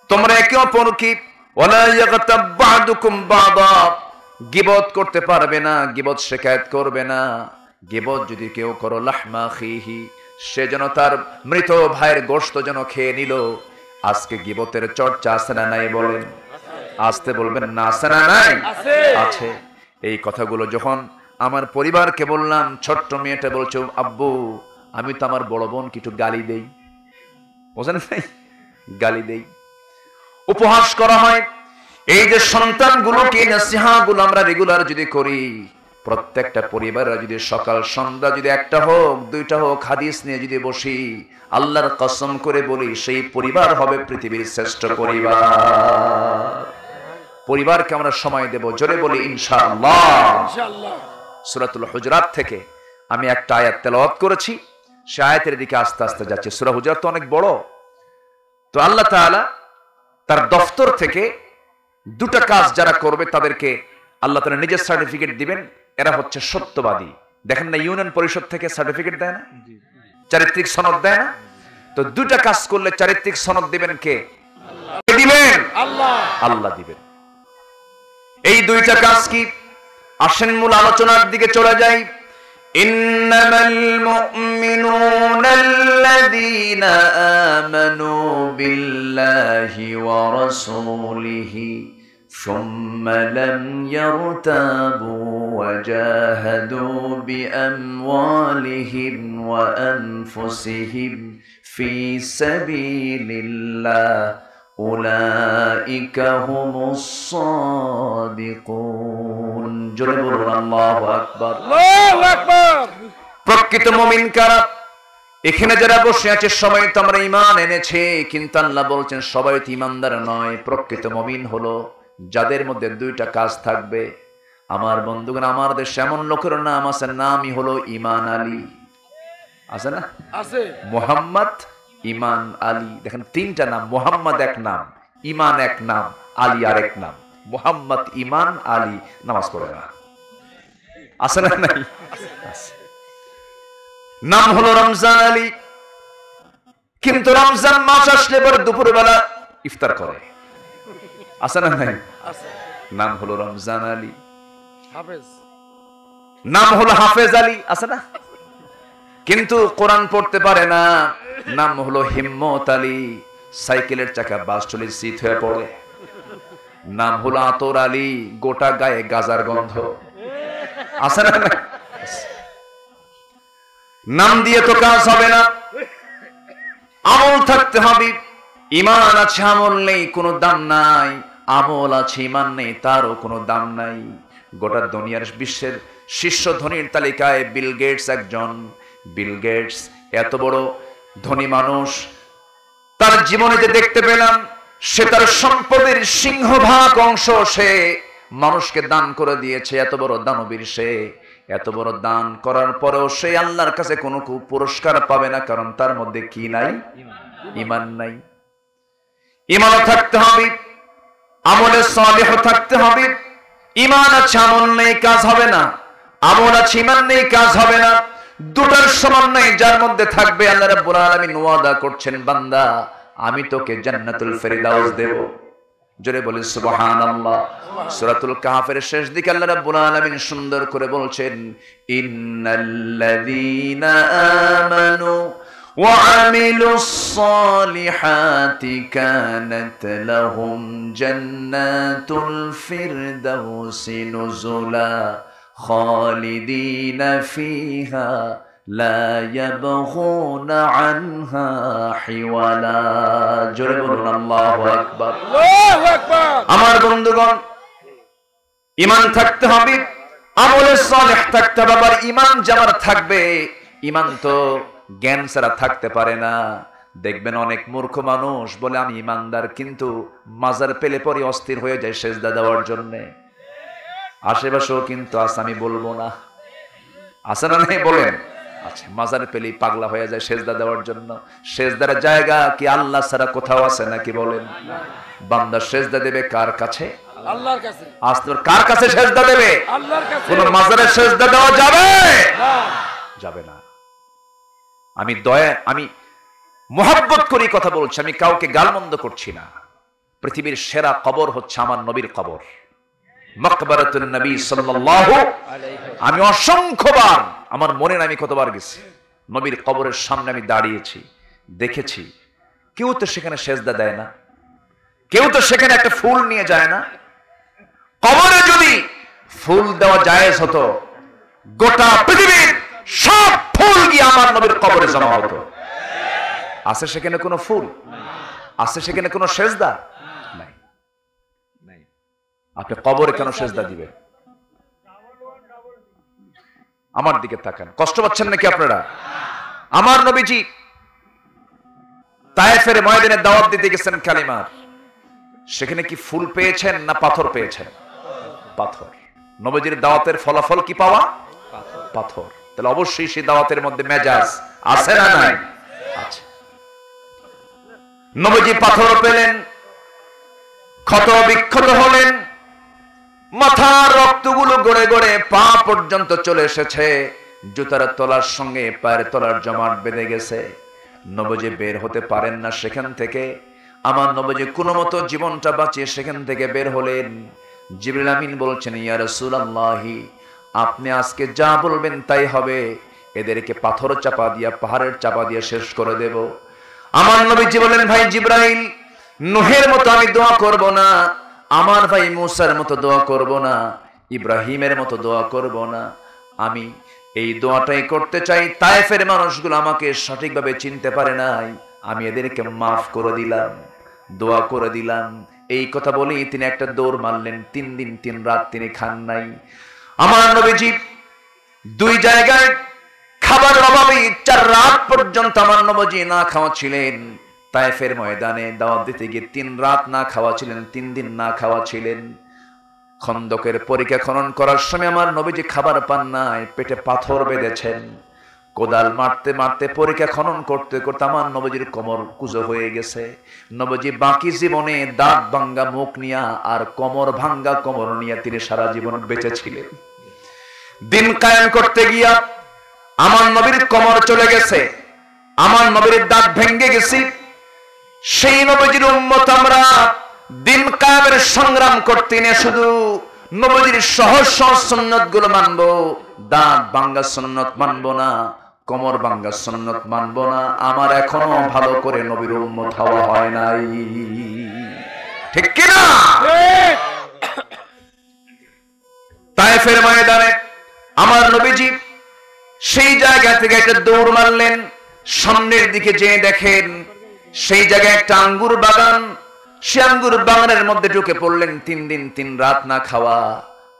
তোমরা একে অপরকে ওয়ালা ইয়াগতাব বা'দুকুম বা'দা, গীবত করতে পারবে না, গীবত শিকায়েত করবে না। গীবত যদি কেউ করো লাহমা আখিহি, সে যেন তার মৃত ভাইয়ের গোশত যেন খেয়ে নিল। আজকে গীবতের চর্চা আছে না নাই বলেন? আসতে বলবেন না, আছে না নাই? আছে। এই কথাগুলো যখন আমার পরিবারকে বললাম, ছোট্ট মেয়েটা বলছে আব্বু আমি তো আমার বড় বোনকে একটু গালি দেই, বোঝেন নাই? গালি দেই, উপহাস করা হয়। এই যে সন্তানগুলোকে নসিহতগুলো আমরা রেগুলার যদি করি, প্রত্যেকটা পরিবারে যদি সকাল সন্ধ্যা যদি একটা হোক দুইটা হোক হাদিস নিয়ে যদি বসি, আল্লাহর কসম করে বলি সেই পরিবার হবে পৃথিবীর শ্রেষ্ঠ পরিবার। পরিবারকে আমরা সময় দেব, জোরে বলি ইনশাআল্লাহ। ইনশাআল্লাহ। সূরাতুল হুজুরাত থেকে আমি একটা আয়াত তেলাওয়াত করেছি, সেই আয়াতের দিকে আস্তে আস্তে যাচ্ছে। সূরা হুজুরাত তো অনেক বড়। তো আল্লাহ তাআলা তার দফতর থেকে দুটো কাজ যারা করবে তাদেরকে আল্লাহ তাআলা নিজের সার্টিফিকেট দিবেন, এরা হচ্ছে সত্যবাদী। দেখেন না ইউনিয়ন পরিষদ থেকে সার্টিফিকেট দেয় না, চারিত্রিক সনদ দেয় না? তো দুটো কাজ করলে চারিত্রিক সনদ দিবেন কে? দিবেন আল্লাহ। আল্লাহ দিবেন। এই দুইটা কাজ কি? আসেন মূল আলোচনার দিকে চলে যাই। ইন্নামাল মুমিনুনা আল্লাযীনা আমানু বিল্লাহি ওয়া রাসূলিহি সুম্মা লাম ইয়ারতাবু ওয়া জাহাদু বিআমওয়ালিহিম ওয়া আনফুসিহিম ফি সাবিলিল্লাহ উলাইকা হুমুস সাদিকুন। জোরে বলুন আল্লাহু আকবার। আল্লাহু আকবার। প্রকৃত মুমিন কারা? এখানে যারা বসে আছে সবাই তো আমরা ঈমান এনেছে, কিন্তু আল্লাহ বলছেন সবাই তো ঈমানদার নয়। প্রকৃত মুমিন হলো যাদের মধ্যে দুইটা কাজ থাকবে। আমার বন্ধুগণ, আমার দেশে এমন লোকের নাম আছে, নামই হলো ঈমান আলী, আছে না? আছে। মোহাম্মদ, ঈমান, আলী। দেখেন তিনটা নাম, মোহাম্মদ এক নাম, ঈমান এক নাম, আলী আরেক নাম। মোহাম্মদ, ঈমান, আলী নামাজ পড়ে না, আছে না? নাই, নাম হলো রমজান আলী, কিন্তু রমজান মাস আসলে পরে দুপুরবেলা ইফতার করে, আছে না? নাই, নাম হলো রমজান আলী। হাফেজ, নাম হলো হাফেজ আলী, আছে না? কিন্তু কোরআন পড়তে পারে না। নাম হলো হিম্মত আলী, সাইকেলের চাকা বাস চলে শীত হয়ে পড়ে। নাম হলো আতর আলী, গোটা গায়ে গাজার গন্ধ, আছে না? নাম দিয়ে তো কাজ হবে না, আমল থাকতে হবে। ঈমান আছে আমল নেই কোনো দাম নাই, আমল আছে ঈমান নেই তারও কোনো দাম নাই। গোটা দুনিয়ার বিশ্বের শীর্ষ ধনীর তালিকায় বিল গেটস একজন। বিল গেটস এত বড় ধনী মানুষ, তার জীবনে যে দেখতে পেলাম সে তার সম্পদের সিংহভাগ অংশ সে মানুষকে দান করে দিয়েছে। এত বড় দানবীর সে, এত বড় দান করার পরেও সে আল্লাহর কাছে কোনো পুরস্কার পাবে না, কারণ তার মধ্যে কি নাই? ঈমান নাই। ঈমান থাকতে হবে, আমলে সালেহ থাকতে হবে। ঈমান আছে আমল নেই কাজ হবে না, আমল আছে ঈমান নেই কাজ হবে না। দুটার সমন্বয় যার মধ্যে থাকবে, আল্লাহ রাব্বুল আলামিন ওয়াদা করছেন বান্দা আমি তোকে জান্নাতুল ফেরদাউস দেব। জোরে বলি সুবহানাল্লাহ। সূরাতুল কাহফের শেষ দিকে আল্লাহ রাব্বুল আলামিন সুন্দর করে বলছেন ইন্নাল্লাযীনা আমানু ওয়া আমিলুস সালিহাতি কানাত লাহুম জান্নাতুল ফিরদাউসি নুজুলা খালিদিনা ফিহা লা ইয়াবগুনা আনহা হিওয়ালা। জোরে বলুন আল্লাহু আকবার। আল্লাহু আকবার। আমার বন্ধুগণ, ঈমান থাকতে হবে, আমলে সালেহ থাকতে হবে। আবার ঈমান যার থাকবে, ঈমান তো জ্ঞান ছাড়া থাকতে পারে না। দেখবেন অনেক মূর্খ মানুষ বলে আমি ঈমানদার, কিন্তু মাজার পেলে পরে অস্থির হয়ে যায় সেজদা দেওয়ার জন্য। আশেপাশেও কিন্তু আছে, আমি বলবো না, আছে না? নেই বলেন। আচ্ছা, মাজার পেলেই পাগলা হয়ে যায় সেজদা দেওয়ার জন্য। সেজদার জায়গা কি আল্লাহ ছাড়া কোথাও আছে নাকি? বলেন। বান্দা সেজদা দেবে কার কাছে? আল্লাহর কাছে। আজ তোর কার কাছে সেজদা দেবে? আল্লাহর কাছে। কোন মাজারে সেজদা দেওয়া যাবে? না। যাবে না। আমি মোহাব্বত করি কথা বলছি, আমি কাউকে গালমন্দ করছি না। পৃথিবীর সেরা কবর হচ্ছে আমার নবীর কবর, মাকবারাতুন নবী সাল্লাল্লাহু আলাইহি। আমি অসংখ্যবার, আমার মনে আমি কতবার গেছি নবীর কবরের সামনে, আমি দাঁড়িয়েছি, দেখেছি। কেউ তো সেখানে সেজদা দেয় না, কেউ তো সেখানে একটা ফুল নিয়ে যায় না। কবরে যদি ফুল দেওয়া জায়েজ হতো, গোটা পৃথিবীর সব ফুল গিয়ে আমার নবীর কবরে জমা হতো। আছে সেখানে কোনো ফুল? আছে সেখানে কোনো সেজদা? নাই। আপনি কবরে কেন সেজদা দিবেন? আমার দিকে তাকান, কষ্ট পাচ্ছেন নাকি আপনারা? আমার নবীজি তায়েফের ময়দানে দাওয়াত দিতে গেছেন কালিমার, সেখানে কি ফুল পেয়েছেন না পাথর পেয়েছেন? পাথর। নবীজির দাওয়াতের ফলাফল কি পাওয়া? পাথর। তাহলে অবশ্যই সেই দাওয়াতের মধ্যে মেজাজ আছে না নাই? আছে। নবীজি পাথর পেলেন, ক্ষত বিক্ষত হলেন, মাথার রক্তগুলো গড়ে গড়ে পা পর্যন্ত চলে এসেছে, জুতার তলার সঙ্গে পায়ের তলার জমাট বেঁধে গেছে। নবীজি বের হতে পারেন না সেখান থেকে। আমার নবীজি কোনো মতো জীবনটা বাঁচিয়ে সেখান থেকে বের হলেন। জিবরিল আমিন বলছেন, ইয়া রাসূলুল্লাহি, আপনি আজকে যা বলবেন তাই হবে, এদেরকে পাথর চাপা দিয়া, পাহাড়ের চাপা দিয়ে শেষ করে দেব। আমার নবীজি বলেন, ভাই জিবরাইল, নূহের মতো আমি দোয়া করব না, আমার ভাই মুসার মতো দোয়া করব না, ইব্রাহিমের মতো দোয়া করব না, আমি এই দোয়াটাই করতে চাই। তায়েফের মানুষগুলো আমাকে সঠিকভাবে চিনতে পারে নাই, আমি এদেরকে মাফ করে দিলাম, দোয়া করে দিলাম। এই কথা বলেই তিনি একটা দৌড় মারলেন। 3 দিন 3 রাত তিনি খান নাই। আমার নবীজি 2 জায়গায় খাবারের অভাবে 4 রাত পর্যন্ত আমার নবীজি না খাওয়া ছিলেন। তায়েফের ময়দানে দাওয়াত দিতে গিয়ে 3 রাত না খাওয়া ছিলেন, 3 দিন না খাওয়া ছিলেন। খন্দকের পরীক্ষা খনন করার সময় আমার নবীজি খাবার পান নাই, পেটে পাথর বেঁধেছেন। কোদাল মারতে মারতে পরীক্ষা খনন করতে করতে আমার নবীজির কোমর কুঁজো হয়ে গেছে। নবীজি বাকি জীবনে দাঁত ভাঙ্গা মুখ নিয়া আর কোমর ভাঙ্গা কোমর নিয়ে তিনি সারা জীবন বেঁচে ছিলেন। দিন কায়েম করতে গিয়া আমার নবীর কোমর চলে গেছে, আমার নবীর দাঁত ভেঙে গেছে। সেই নবীজির উম্মত আমরা দিন কায়েমের সংগ্রাম করতে নিয়ে শুধু নবীজির সহজ সহজ সুন্নত গুলো মানবো, দাঁত ভাঙ্গা সুন্নত মানবো না, কোমর ভাঙ্গা সুন্নত মানবো না। আমার এখনো ভালো করে নবীর উম্মত হওয়া হয় নাই, ঠিক কিনা? তায়েফের ময়দানে আমার নবীজি সেই জায়গা থেকে একটা দৌড় মারলেন, সামনের দিকে যেয়ে দেখেন সেই জায়গায় একটা আঙ্গুর বাগান। সে আঙ্গুর বাগানের মধ্যে ঢুকে পড়লেন। 3 দিন 3 রাত না খাওয়া।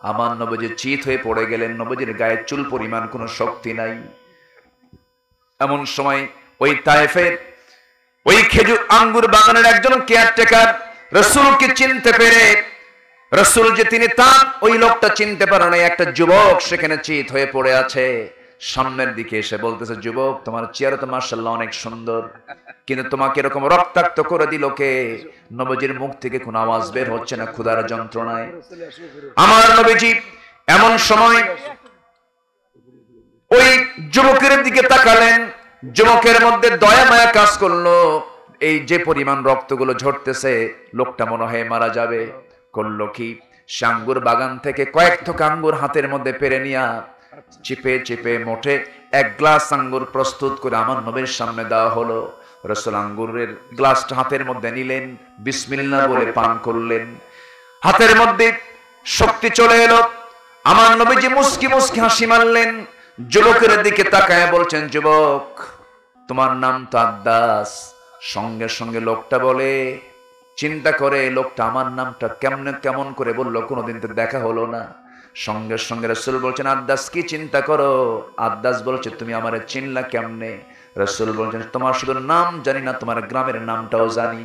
আমার নবীজি চিত হয়ে পড়ে গেলেন, নবীজির গায়ে চুল পরিমাণ কোনো শক্তি নাই। এমন সময় ওই তায়েফের ওই খেজুর আঙ্গুর বাগানের একজন কেয়ারটেকার রাসূলকে চিনতে পেরে, রাসূল যে তিনি তার, ওই লোকটা চিনতে পারে না। একটা যুবক সেখানে চিত হয়ে পড়ে আছে, সামনের দিকে এসে বলতেছে, যুবক, তোমার চেহারা তো মাশাআল্লাহ অনেক সুন্দর, কিন্তু তোমাকে এরকম রক্তাক্ত করে দিল কে? নবীজির মুখ থেকে কোনো আওয়াজ বের হচ্ছে না ক্ষুধার যন্ত্রণায়। আমার নবীজি এমন সময় ওই যুবকের দিকে তাকালেন, যুবকের মধ্যে দয়া মায়া কাজ করলো। এই যে পরিমাণ রক্তগুলো ঝরতেছে, লোকটা মনে হয় মারা যাবে। করলো কি, সে আঙ্গুর বাগান থেকে কয়েক থোকা আঙ্গুর হাতের মধ্যে পেরে নিয়া চিপে চিপে মোটে 1 গ্লাস আঙ্গুর প্রস্তুত করে আমার নবীর সামনে দেওয়া হলো। রাসূল আঙ্গুরের গ্লাসটা হাতের মধ্যে নিলেন, বিসমিল্লাহ বলে পান করলেন। হাতের মধ্যে শক্তি চলে এলো। আমার নবীজি মুস্কি মুস্কি হাসি মারলেন, যুবকের দিকে তাকায় বলছেন, যুবক, তোমার নাম তো আদ্দাস। সঙ্গে সঙ্গে লোকটা বলে, চিন্তা করে লোকটা আমার নামটা কেমন করে বললো, কোনোদিন তো দেখা হলো না। সঙ্গে সঙ্গে রাসূল বলছেন, আদ্দাস কি চিন্তা করো? আদ্দাস বলছে, তুমি আমারে চিনলা কেমনে? রাসূল বলছেন, তোমার শুধু নাম জানি না, তোমার গ্রামের নামটাও জানি।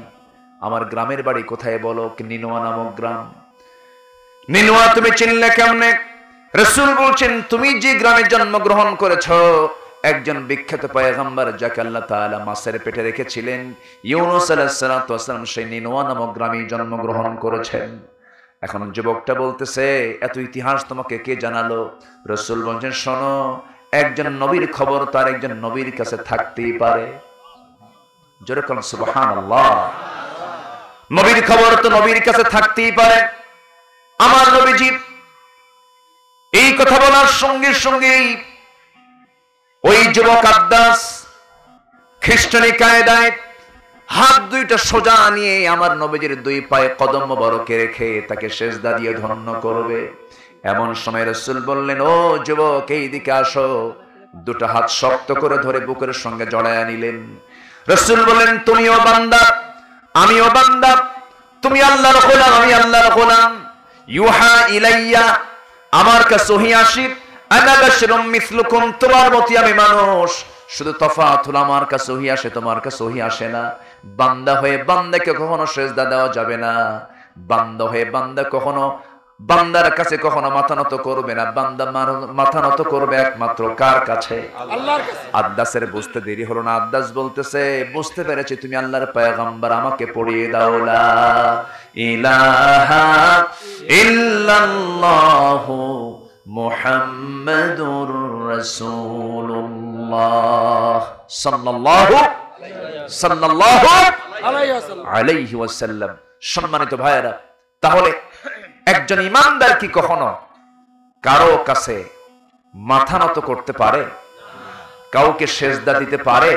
আমার গ্রামের বাড়ি কোথায় বলো? নিনোয়া নামক গ্রাম। নিনোয়া তুমি চিনলে কেমনে? রাসূল বলছেন, তুমি যে গ্রামে জন্মগ্রহণ করেছো, একজন বিখ্যাত পয়গম্বর যাকে আল্লাহ তাআলা মাছের পেটে রেখেছিলেন, ইউনূস আলাইহিস সালাতু ওয়াস সালাম, সেই নিনোয়া নামক গ্রামে জন্মগ্রহণ করেছেন। এখন যুবকটা বলতেছে, এত ইতিহাস তোমাকে কে জানালো? রাসূল বলেন, শোনো, একজন নবীর খবর তার একজন নবীর কাছে থাকতেই পারে। জোরে কোন সুবহানাল্লাহ। নবীর খবর তো নবীর কাছে থাকতেই পারে। আমার নবীজি এই কথা বলার সঙ্গে সঙ্গেই ওই যুবক আদ্দাস খ্রিস্টানি কায়দায় হাত দুইটা সোজা নিয়ে আমার নবীজির দুই পায়ে কদম মোবারকে রেখে তাকে সেজদা দিয়ে ধন্য করবে। এমন সময় রাসূল বললেন, ও যুবক, এই দিকে আসো। দুটো হাত শক্ত করে ধরে বুকের সঙ্গে জড়ায়া নিলেন। রাসূল বললেন, তুমিও বান্দা, আমিও বান্দা, তুমি আল্লাহর গোলাম, আমি আল্লাহর গোলাম। ইউহা ইলাইয়া, আমার কাছে ওহী আসে, আনা বাশারুম মিসলুকুম, তোমার মতই আমি মানুষ, শুধু তফাৎ হলো আমার কাছে ওহী আসে, তোমার কাছে ওহী আসে না। বান্দা হয়ে বান্দাকে কখনো সেজদা দেওয়া যাবে না। বান্দা হয়ে বান্দা কখনো বান্দার কাছে কখনো মাথা নত করবে না। বান্দা মাথা নত করবে একমাত্র কার কাছে? আল্লাহর কাছে। আদ্দাসের বুঝতে দেরি হলো না। আদ্দাস বলতেছে, বুঝতে পেরেছি, তুমি আল্লাহর পয়গম্বর, আমাকে পড়িয়ে দাও লা ইলাহা ইল্লাল্লাহু মুহাম্মাদুর রাসূলুল্লাহ সাল্লাল্লাহু আলাইহি ওয়াসাল্লাম। সম্মানিত ভাইয়েরা, তাহলে একজন ইমানদার কি কখনো কারো কাছে মাথা নত করতে পারে? কাউকে সেজদা দিতে পারে?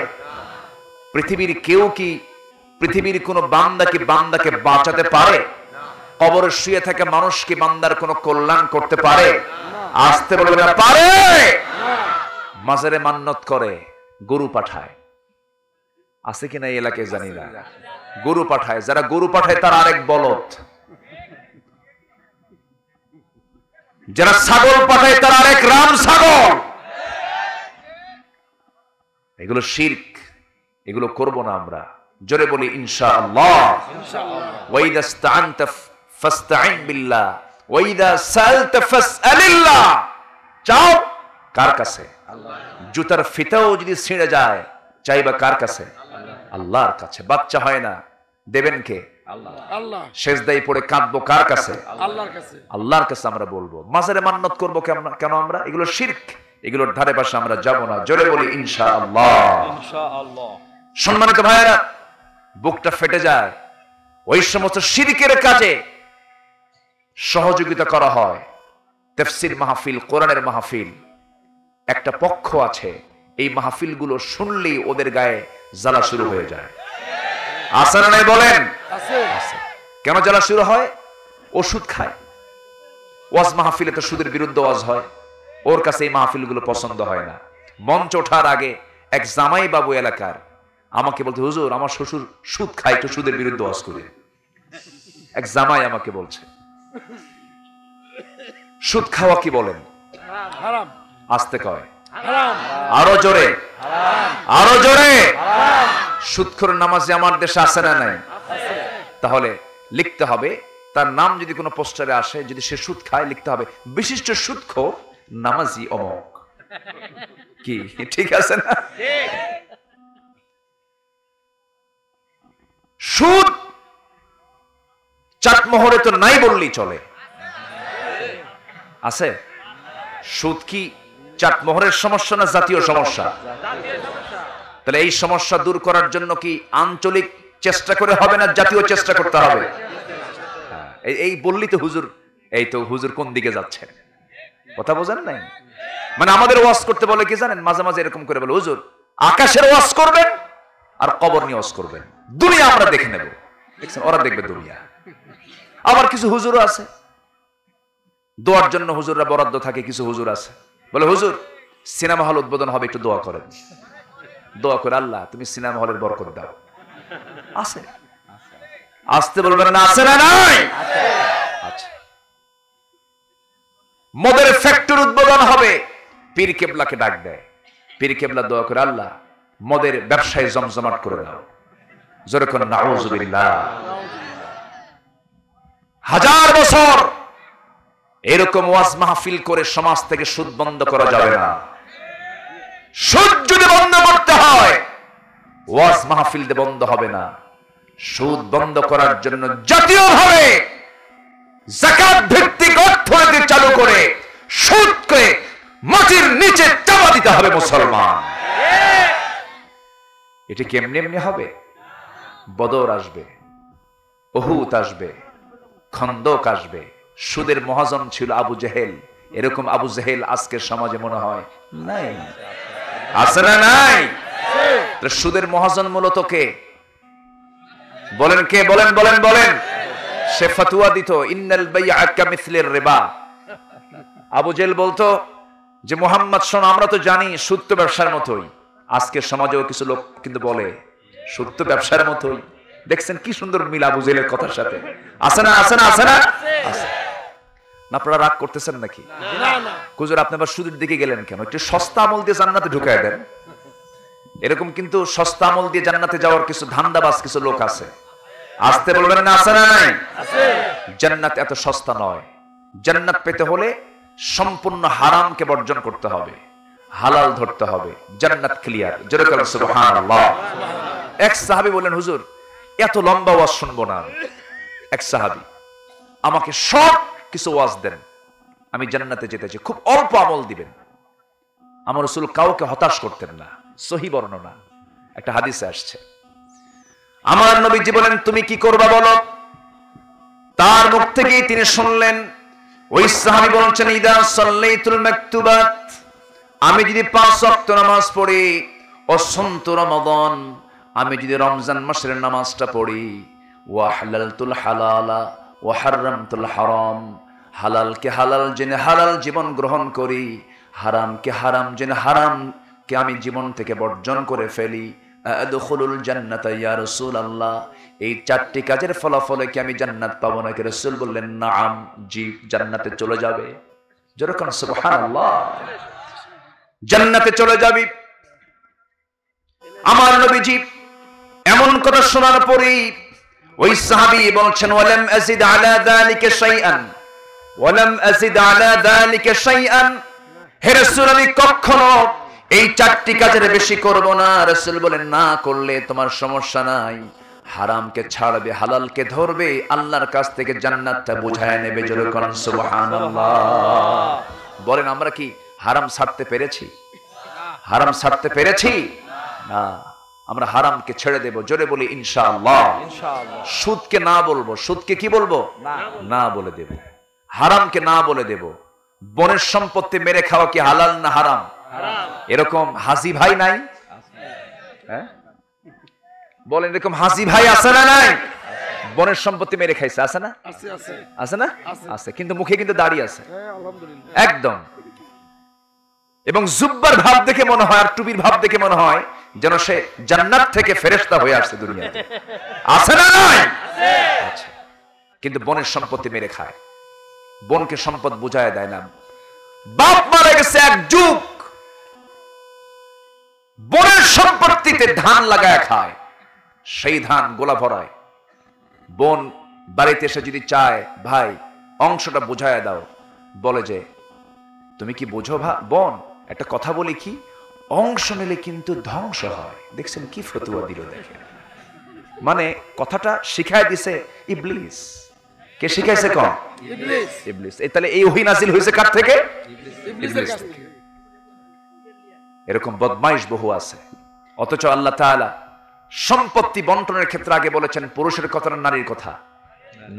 পৃথিবীর কেউ কি, পৃথিবীর কোন বান্দা কি বান্দাকে বাঁচাতে পারে? কবরে শুয়ে থেকে মানুষ কি বান্দার কোন কল্যাণ করতে পারে? আসতে বলবে না, পারে। মাজারে মান্নত করে, গরু পাঠায়, আছে কিনা এই এলাকায় জানি না। গরু পাঠায়, যারা গরু পাঠায় তার আরেক বলদ, যারা ছাগল পাঠায় তার আরেক রাম ছাগল। এগুলো শিরক, এগুলো করব না আমরা। জোরে বলি ইনশাআল্লাহ। ওয়া ইযা ইসতাআনতা ফাসতাইন বিল্লাহ ওয়া ইযা সালতা ফাসআলিল্লাহ। চাও কার কাছে? জুতার ফিতাও যদি ছিঁড়ে যায়, চাইবা কার কাছে? আল্লাহর কাছে। বাচ্চা হয় না, দেবেন কে? আল্লাহ। সেজদায় পড়ে কাঁদবো কার কাছে? আল্লাহর কাছে। আল্লাহর কাছে আমরা বলবো। মাজারে মান্নত করবো কেন আমরা? এগুলো শিরক, এগুলোর ধারে পাশে আমরা যাব না। জোরে বলি ইনশাআল্লাহ। ইনশাআল্লাহ। সম্মানিত ভাইয়েরা, বুকটা ফেটে যায়। ওই সমস্ত শিরকের কাজে সহযোগিতা করা হয়। তাফসীর মাহফিল, কোরআনের মাহফিল, একটা পক্ষ আছে, এই মাহফিলগুলো শুনলেই ওদের গায়ে জ্বালা শুরু হয়ে যায়। আছে না নাই বলেন? আছে। কেন জ্বালা শুরু হয়? ওষুধ খায়। ওয়াজ মাহফিলে তো সুদের বিরুদ্ধে ওয়াজ হয়, ওর কাছে এই মাহফিলগুলো পছন্দ হয় না। মঞ্চ ওঠার আগে এক জামাই বাবু এলাকার আমাকে বলতে, হুজুর, আমার শ্বশুর সুদ খায়, একটু সুদের বিরুদ্ধে ওয়াজ করে। এক জামাই আমাকে বলছে। সুদ খাওয়া কি বলেন? হারাম। আস্তে কয়, হারাম। আরো জোরে, আরো জোরে। সুদখোর নামাজি আমার দেশে আছে না নাই? তাহলে লিখতে হবে, তার নাম যদি কোনো পোস্টারে আসে, যদি সে সুদ খায়, লিখতে হবে বিশিষ্ট সুদখোর নামাজি অমক। কি ঠিক আছে না? সুদ চাটমোহরে তো নাই বললেই চলে। আছে? সুদ কি চাটমোহরের সমস্যা না জাতীয় সমস্যা? তাহলে এই সমস্যা দূর করার জন্য কি আঞ্চলিক চেষ্টা করে হবে না জাতীয় চেষ্টা করতে হবে? এই বললি তো হুজুর, এই তো হুজুর কোন দিকে যাচ্ছেন, কথা বোঝেন নাই? মানে আমাদের ওয়াজ করতে বলে কি জানেন, মাঝে মাঝে এরকম করে বলে, হুজুর আকাশের ওয়াজ করবেন আর কবর নিয়ে ওয়াজ করবেন, দুনিয়া আমরা দেখে নেব। দেখছেন, ওরা দেখবে দুনিয়া। আবার কিছু হুজুরও আছে, দোয়ার জন্য হুজুররা বরাদ্দ থাকে। কিছু হুজুর আছে বলে, হুজুর সিনেমা হল উদ্বোধন হবে, একটু দোয়া করেন। দোয়া করে, আল্লাহ তুমি সিনেমা হলের বরকত দাও। আছে? আসতে বলবেন না, আছে না নাই? আচ্ছা। মদের ফ্যাক্টরি উদ্বোধন হবে, পীর কেবলাকে ডাক দেয়। পীর কেবলা দোয়া করে, আল্লাহ মদের ব্যবসায় জমজমাট করে দাও। জোরে করে নাউযুবিল্লাহ। হাজার বছর এরকম ওয়াজ মাহফিল করে সমাজ থেকে সুদ বন্ধ করা যাবে না। সুদ যদি বন্ধ করতে হয়, ওয়াজ মাহফিল দিয়ে বন্ধ হবে না। সুদ বন্ধ করার জন্য জাতীয়ভাবে যাকাত ভিত্তিক অর্থনীতি চালু করে সুদকে মাটির নিচে চাপা দিতে হবে মুসলমান। এটা কেমনে এমনি হবে? বদর আসবে, উহুদ আসবে, খন্দক আসবে। সুদের মহাজন ছিল আবু জেহেল। এরকম আবু জেহেল আজকের সমাজে মনে হয় নাই, আছে না নাই? সুদের মহাজন মূলত কে? বলেন কে? বলেন বলেন বলেন। সে ফতোয়া দিত ইন্নাল বাইআ কামিসলির রিবা। আবু জেহেল বলতো যে মুহাম্মদ শোন, আমরা তো জানি সুদ তো ব্যবসার মতোই। আজকের সমাজেও কিছু লোক কিন্তু বলে সুদ তো ব্যবসার মতোই। দেখছেন কি সুন্দর মিল আবু জেহেলের কথার সাথে, আছে না আছে না আছে না? না, আপনারা রাগ করতেছেন নাকি? হুজুর আপনি আবার সুদের দিকে গেলেন কেন? একটু সস্তা আমল দিয়ে জান্নাতে ঢুকায় দেন। এরকম কিন্তু সস্তা আমল দিয়ে জান্নাতে যাওয়ার কিছু ধান্দাবাজ কিছু লোক আছে। আসতে বলবেন না, আছে না নাই? জান্নাত এত সস্তা নয়। জান্নাত পেতে হলে সম্পূর্ণ হারামকে বর্জন করতে হবে, হালাল ধরতে হবে। জান্নাত ক্লিয়ার। জোরে বলেন সুবহানাল্লাহ। এক সাহাবী বলেন, হুজুর এত লম্বা ওয়াজ শুনবো না। এক সাহাবী আমাকে শর্ট কিছু ওয়াজ দেন, আমি জান্নাতে যেতে চাই, খুব অল্প আমল দিবেন। আমার রাসূল কাউকে হতাশ করতেন না। সহিহ বর্ণনা একটা হাদিসে আসছে। আমার নবীজি বলেন, তুমি কি করবা বলো? তার মুখ থেকেই তিনি শুনলেন। ওই সাহাবী বলছেন, ইদা সাল্লাইতুল মাকতুবাত, আমি যদি 5 ওয়াক্ত নামাজ পড়ি, ও সুনতু রমাদান, আমি যদি রমজান মাসের নামাজটা পড়ি, ওয়া হালালতুল হালালা ওয়া হারামতুল হারাম, হালালকে হালাল জেনে হালাল জীবন গ্রহণ করি, হারামকে হারাম জেনে হারামকে আমি জীবন থেকে বর্জন করে ফেলি, আদখুলুল জান্নাতা ইয়া রাসূলুল্লাহ, এই 4টি কাজের ফলাফলে কি আমি জান্নাত পাবো নাকি? রাসূল বললেন, নাম, জি, জান্নাতে চলে যাবে। যেরকম সুবহানাল্লাহ, জান্নাতে চলে যাবি। আমার নবীজি এমন কথা শোনার পরেই ওই সাহাবী বলছেন, ওয়ালাম আযিদ আলা যালিকা শাইআন, ওয়ালাম আযিদ আলা যালিকা শাইআন, হে রাসূল আমি কখনো এই 4টি কাজের বেশি করব না। রাসূল বলেন, না করলে তোমার সমস্যা নাই, হারামকে ছাড়বে, হালালকে ধরবে, আল্লাহর কাছ থেকে জান্নাতটা বুঝায় নেবে। জোরে বলেন সুবহানাল্লাহ। বলেন আমরা কি হারাম ছাড়তে পেরেছি? হারাম ছাড়তে পেরেছি না। আমরা হারামকে ছেড়ে দেব। জোরে বলি ইনশাআল্লাহ। ইনশাআল্লাহ। সুদকে না বলবো, সুদকে কি বলবো? না বলে দেব। হারামকে না বলে দেব। বনের সম্পত্তি মেরে খাওয়া কি হালাল না হারাম? এরকম হাজি ভাই নাই? হ্যাঁ বলেন, এরকম হাজি ভাই আছে না নাই? বনের সম্পত্তি মেরে খাইছে, আছে না? আছে না? আছে, কিন্তু মুখে কিন্তু দাড়ি আছে একদম। এবং জুব্বার ভাব দেখে মনে হয় আর টুপির ভাব দেখে মনে হয় যেন সে জান্নাত থেকে ফেরেশতা হয়ে আসছে দুনিয়াতে। আছে না নাই? আছে। কিন্তু বনের সম্পত্তি মেরে খায়, বনকে সম্পদ বুঝায় দেয় না। বাপ মারা গেছে এক যুগ, বনের সম্পত্তিতে ধান লাগায় খায়, সেই ধান গোলা ভরায়। বোন বাড়িতে এসে যদি চায়, ভাই অংশটা বুঝায় দাও, বলে যে তুমি কি বুঝো বোন, একটা কথা বলি কি, অংশ নিলে কিন্তু ধ্বংস হয়। দেখছেন কি ফতোয়া দিল দেখেন। মানে কথাটা শিখায় দিছে ইবলিস। কে শিখাইছে? কোন? ইবলিস। ইবলিস। তাহলে এই ওহী নাজিল হয়েছে কার থেকে? ইবলিস থেকে। এরকম বদমাইশ বহু আছে। অথচ আল্লাহ তাআলা সম্পত্তি বন্টনের ক্ষেত্রে আগে বলেছেন পুরুষের কথা না নারীর কথা?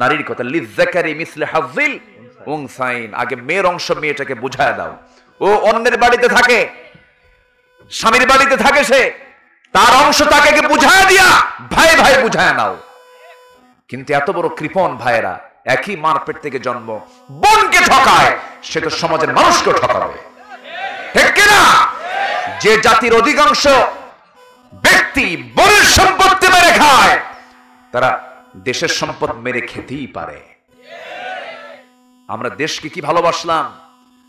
নারীর কথা। লিযযাকারি মিসলে হাযিল উনসাইন। আগে মেয়ের অংশ মেয়েটাকে বুঝায় দাও। ও অন্যের বাড়িতে থাকে, স্বামীর বাড়িতে থাকে, সে তার অংশ তাকে বুঝায় দিয়া ভাই ভাই বুঝায় নাও। কিন্তু এত বড় কৃপণ ভাইয়েরা, একই মার পেট থেকে জন্ম, বোনকে ঠকায়, সে তো সমাজের মানুষকে ঠকাবে। ঠিক কিনা? যে জাতির অধিকাংশ ব্যক্তি বোনের সম্পত্তি মেরে খায়, তারা দেশের সম্পদ মেরে খেতেই পারে। আমরা দেশকে কি ভালোবাসলাম।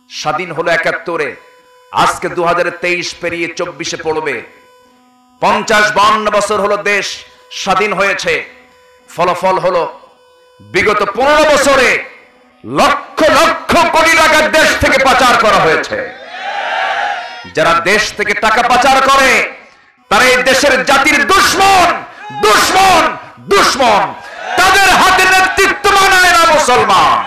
স্বাধীন হলো ৭১-এ, আজকে ২০২৩ পেরিয়ে ২৪-এ পড়বে। ৫০-৫২ বছর হলো দেশ স্বাধীন হয়েছে। ফলাফল হলো বিগত ১৫ বছরে লক্ষ লক্ষ কোটি টাকা দেশ থেকে পাচার করা হয়েছে। যারা দেশ থেকে টাকা পাচার করে তারা এই দেশের জাতির দুশমন, দুশমন, দুশমন। তাদের হাতে নেতৃত্ব মানায় না মুসলমান।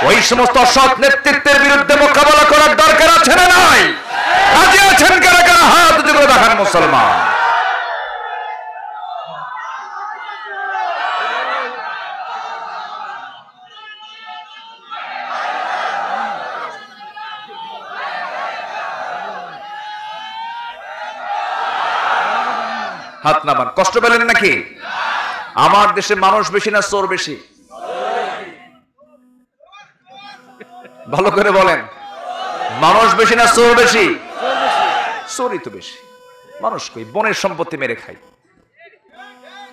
ওই সমস্ত অসৎ নেতৃত্বের বিরুদ্ধে মোকাবেলা করার দরকার আছে না নাই? রাজি আছেন কারা কারা? হাত উঁচু করে দেখান মুসলমান। হাত নামান। কষ্ট পেলেন নাকি? আমার দেশে মানুষ বেশি না চোর বেশি? ভালো করে বলেন, মানুষ বেশি না চোর বেশি? চোরই তো বেশি। মানুষ কই বনের সম্পত্তি মেরে খাই,